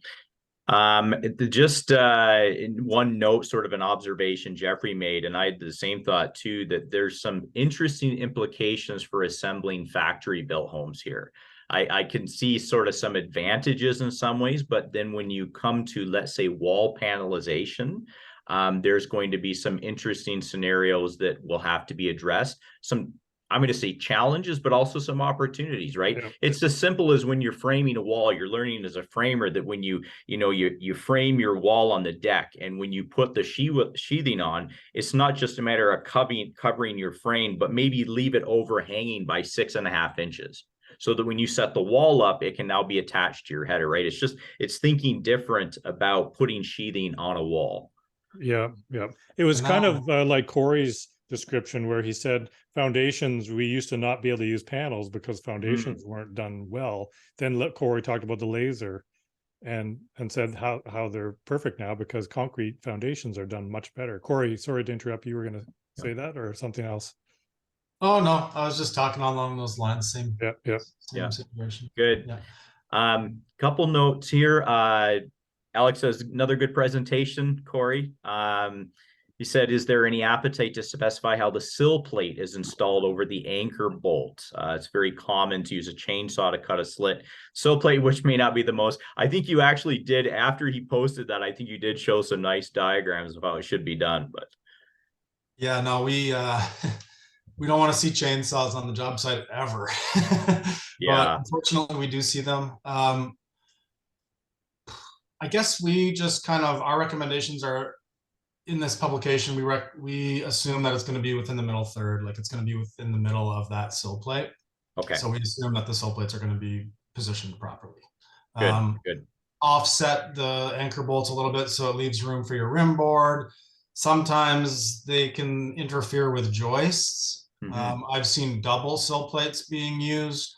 Just in one note, sort of an observation Jeffrey made, and I had the same thought too, that there's some interesting implications for assembling factory built homes here. I can see sort of some advantages in some ways, but then when you come to, let's say, wall panelization, there's going to be some interesting scenarios that will have to be addressed. Some, I'm going to say, challenges, but also some opportunities, right? Yeah. It's as simple as when you're framing a wall, you're learning as a framer that when you frame your wall on the deck, and when you put the sheathing on, it's not just a matter of covering your frame, but maybe leave it overhanging by 6.5 inches. So that when you set the wall up, it can now be attached to your header, right? It's thinking different about putting sheathing on a wall. Yeah. It was kind of like Cory's description where he said foundations, we used to not be able to use panels because foundations weren't done well. Then Cory talked about the laser and said how they're perfect now because concrete foundations are done much better. Cory, sorry to interrupt. You were going to say that or something else? Oh no, I was just talking along those lines. Same situation. Good. Couple notes here. Alex says another good presentation, Cory. He said, is there any appetite to specify how the sill plate is installed over the anchor bolt? It's very common to use a chainsaw to cut a slit. Sill plate, which may not be the most, I think you actually did, after he posted that, I think you did show some nice diagrams of how it should be done. But yeah, no, we don't want to see chainsaws on the job site ever. Yeah. But unfortunately, we do see them. I guess we just kind of, our recommendations are, in this publication, we assume that it's going to be within the middle third, like it's going to be within the middle of that sill plate. Okay. So we assume that the sill plates are going to be positioned properly. Good. Offset the anchor bolts a little bit so it leaves room for your rim board. Sometimes they can interfere with joists. I've seen double sill plates being used.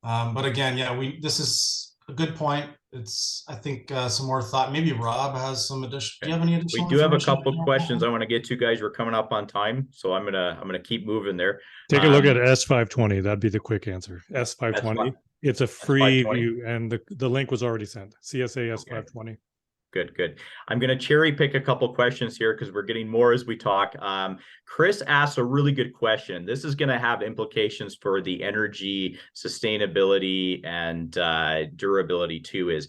But again, yeah, this is a good point. It's, I think, some more thought. Maybe Rob has some additional. Do you have any additional? We do have a couple of questions I want to get to, guys. We're coming up on time, so I'm gonna keep moving there. Take a look at S520. That'd be the quick answer. S520. It's a free view, and the link was already sent. CSA S520. Good. I'm going to cherry pick a couple questions here because we're getting more as we talk. Chris asked a really good question. This is going to have implications for the energy sustainability and durability too. Is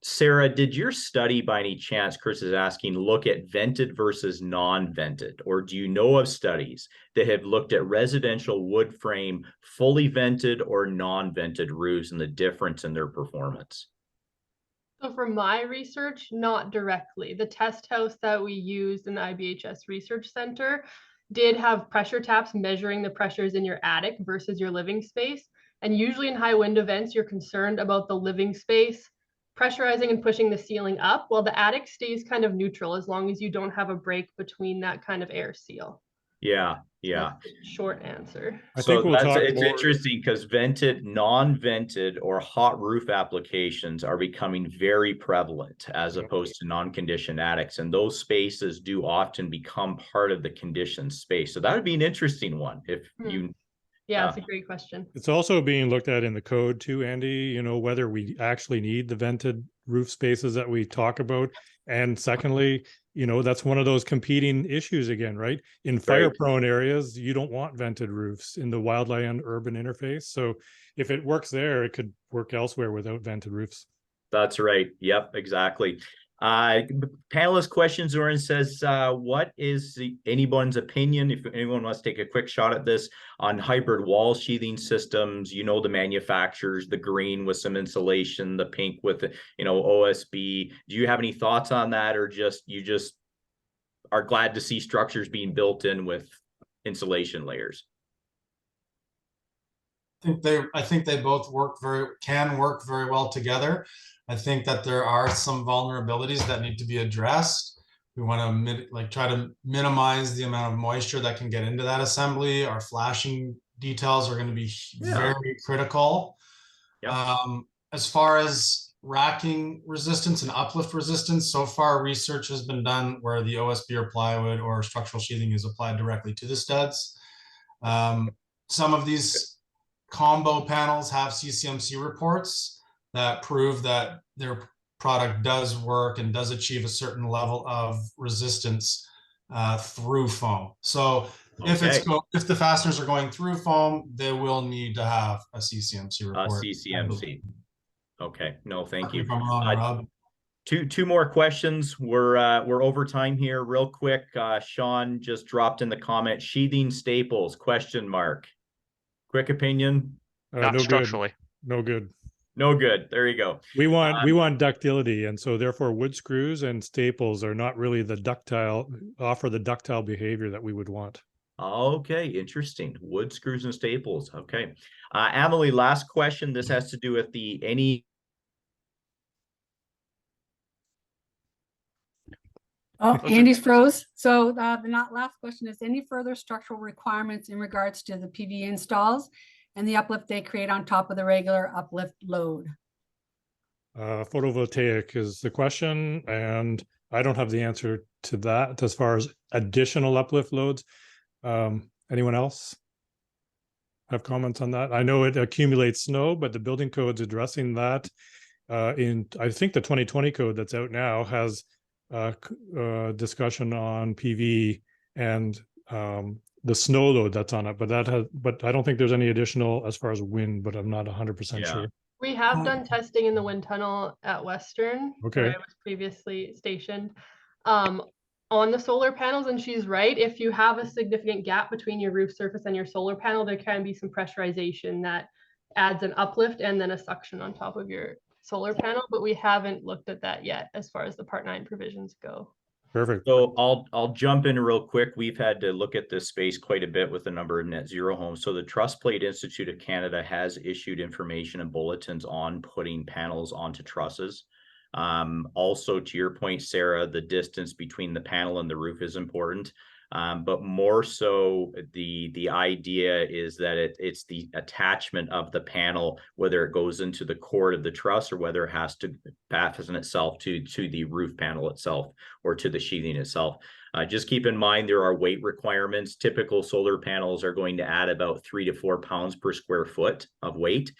Sarah, did your study by any chance, Chris is asking, look at vented versus non-vented? Or do you know of studies that have looked at residential wood frame, fully vented or non-vented roofs and the difference in their performance? So for my research, not directly. The test house that we used in the IBHS Research Center did have pressure taps measuring the pressures in your attic versus your living space. And usually in high wind events, you're concerned about the living space pressurizing and pushing the ceiling up, while the attic stays kind of neutral as long as you don't have a break between that kind of air seal. Yeah. Short answer. I think we'll talk it's more. interesting because vented, non-vented, or hot roof applications are becoming very prevalent as opposed to non-conditioned attics, and those spaces do often become part of the conditioned space. So that would be an interesting one if you. Yeah, that's a great question. It's also being looked at in the code too, Andy, you know, whether we actually need the vented roof spaces that we talk about. And secondly, you know, that's one of those competing issues again, right? In fire prone areas, you don't want vented roofs in the wildland urban interface. So if it works there, it could work elsewhere without vented roofs. That's right. Yep, exactly. Panelist questions are in says, what is anyone's opinion, if anyone wants to take a quick shot at this, on hybrid wall sheathing systems? You know, the manufacturers, the green with some insulation, the pink with, you know, OSB. Do you have any thoughts on that, or you just are glad to see structures being built in with insulation layers? I think they both can work very well together. I think that there are some vulnerabilities that need to be addressed. We want to try to minimize the amount of moisture that can get into that assembly. Our flashing details are going to be very critical. As far as racking resistance and uplift resistance, so far research has been done where the OSB or plywood or structural sheathing is applied directly to the studs. Some of these combo panels have CCMC reports that prove that their product does work and does achieve a certain level of resistance through foam. So if the fasteners are going through foam, they will need to have a CCMC report. CCMC. Okay. No, thank you. If I'm wrong, Rob. Two more questions. We're over time here. Real quick, Sean just dropped in the comment, sheathing staples, question mark. Quick opinion? Not No structurally. Good. No good. No good. There you go. We want ductility, and so therefore wood screws and staples are not really offer the ductile behavior that we would want. Okay, interesting. Wood screws and staples. Okay. Emily, last question. This has to do with Andy's froze. So the last question is, any further structural requirements in regards to the PV installs and the uplift they create on top of the regular uplift load? Photovoltaic is the question, and I don't have the answer to that as far as additional uplift loads. Anyone else have comments on that? I know it accumulates snow, but the building code's addressing that. I think the 2020 code that's out now has discussion on PV and the snow load that's on it, but I don't think there's any additional as far as wind, but I'm not 100% sure. We have done testing in the wind tunnel at Western, where I was previously stationed, on the solar panels, and she's right. If you have a significant gap between your roof surface and your solar panel, there can be some pressurization that adds an uplift and then a suction on top of your solar panel, but we haven't looked at that yet as far as the Part 9 provisions go. Perfect. So I'll jump in real quick. We've had to look at this space quite a bit with a number of net zero homes. So the Truss Plate Institute of Canada has issued information and bulletins on putting panels onto trusses. Also, to your point, Sarah, the distance between the panel and the roof is important. But more so, the idea is that it's the attachment of the panel, whether it goes into the cord of the truss or whether it has to fasten itself to the roof panel itself or to the sheathing itself. Just keep in mind there are weight requirements. Typical solar panels are going to add about 3 to 4 pounds per square foot of weight.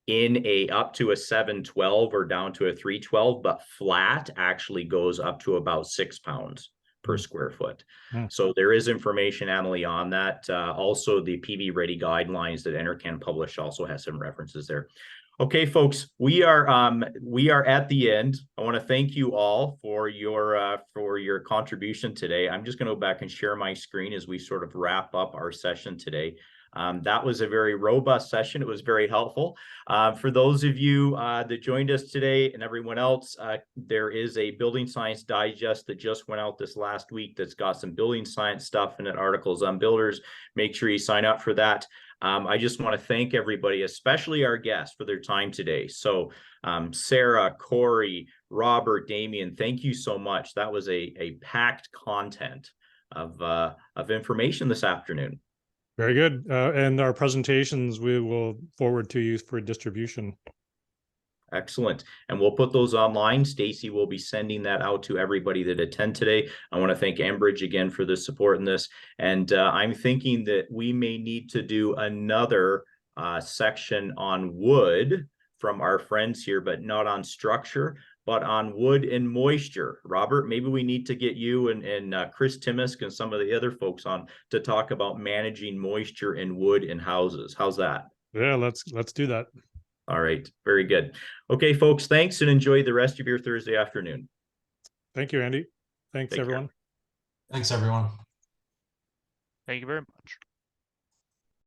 in a up to a 712 or down to a 312, but flat actually goes up to about 6 pounds per square foot. So there is information, Emily, on that. Also, the PV ready guidelines that NRCan published also has some references there. Okay, folks, we are at the end. I want to thank you all for your contribution today. I'm just going to go back and share my screen as we sort of wrap up our session today. That was a very robust session. It was very helpful. For those of you that joined us today and everyone else, there is a Building Science Digest that just went out this last week that's got some building science stuff in it, articles on builders. Make sure you sign up for that. I just want to thank everybody, especially our guests, for their time today. So Sarah, Cory, Robert, Damian, thank you so much. That was a packed content of information this afternoon. Very good. And our presentations we will forward to you for distribution. Excellent. And we'll put those online. Stacy will be sending that out to everybody that attend today. I want to thank Enbridge again for the support in this. And I'm thinking that we may need to do another section on wood from our friends here, but not on structure, but on wood and moisture. Robert, maybe we need to get you and Chris Timisk and some of the other folks on to talk about managing moisture in wood in houses. How's that? Yeah, let's do that. All right, very good. Okay, folks, thanks and enjoy the rest of your Thursday afternoon. Thank you, Andy. Thanks, Take care. everyone. Thanks, everyone. Thank you very much.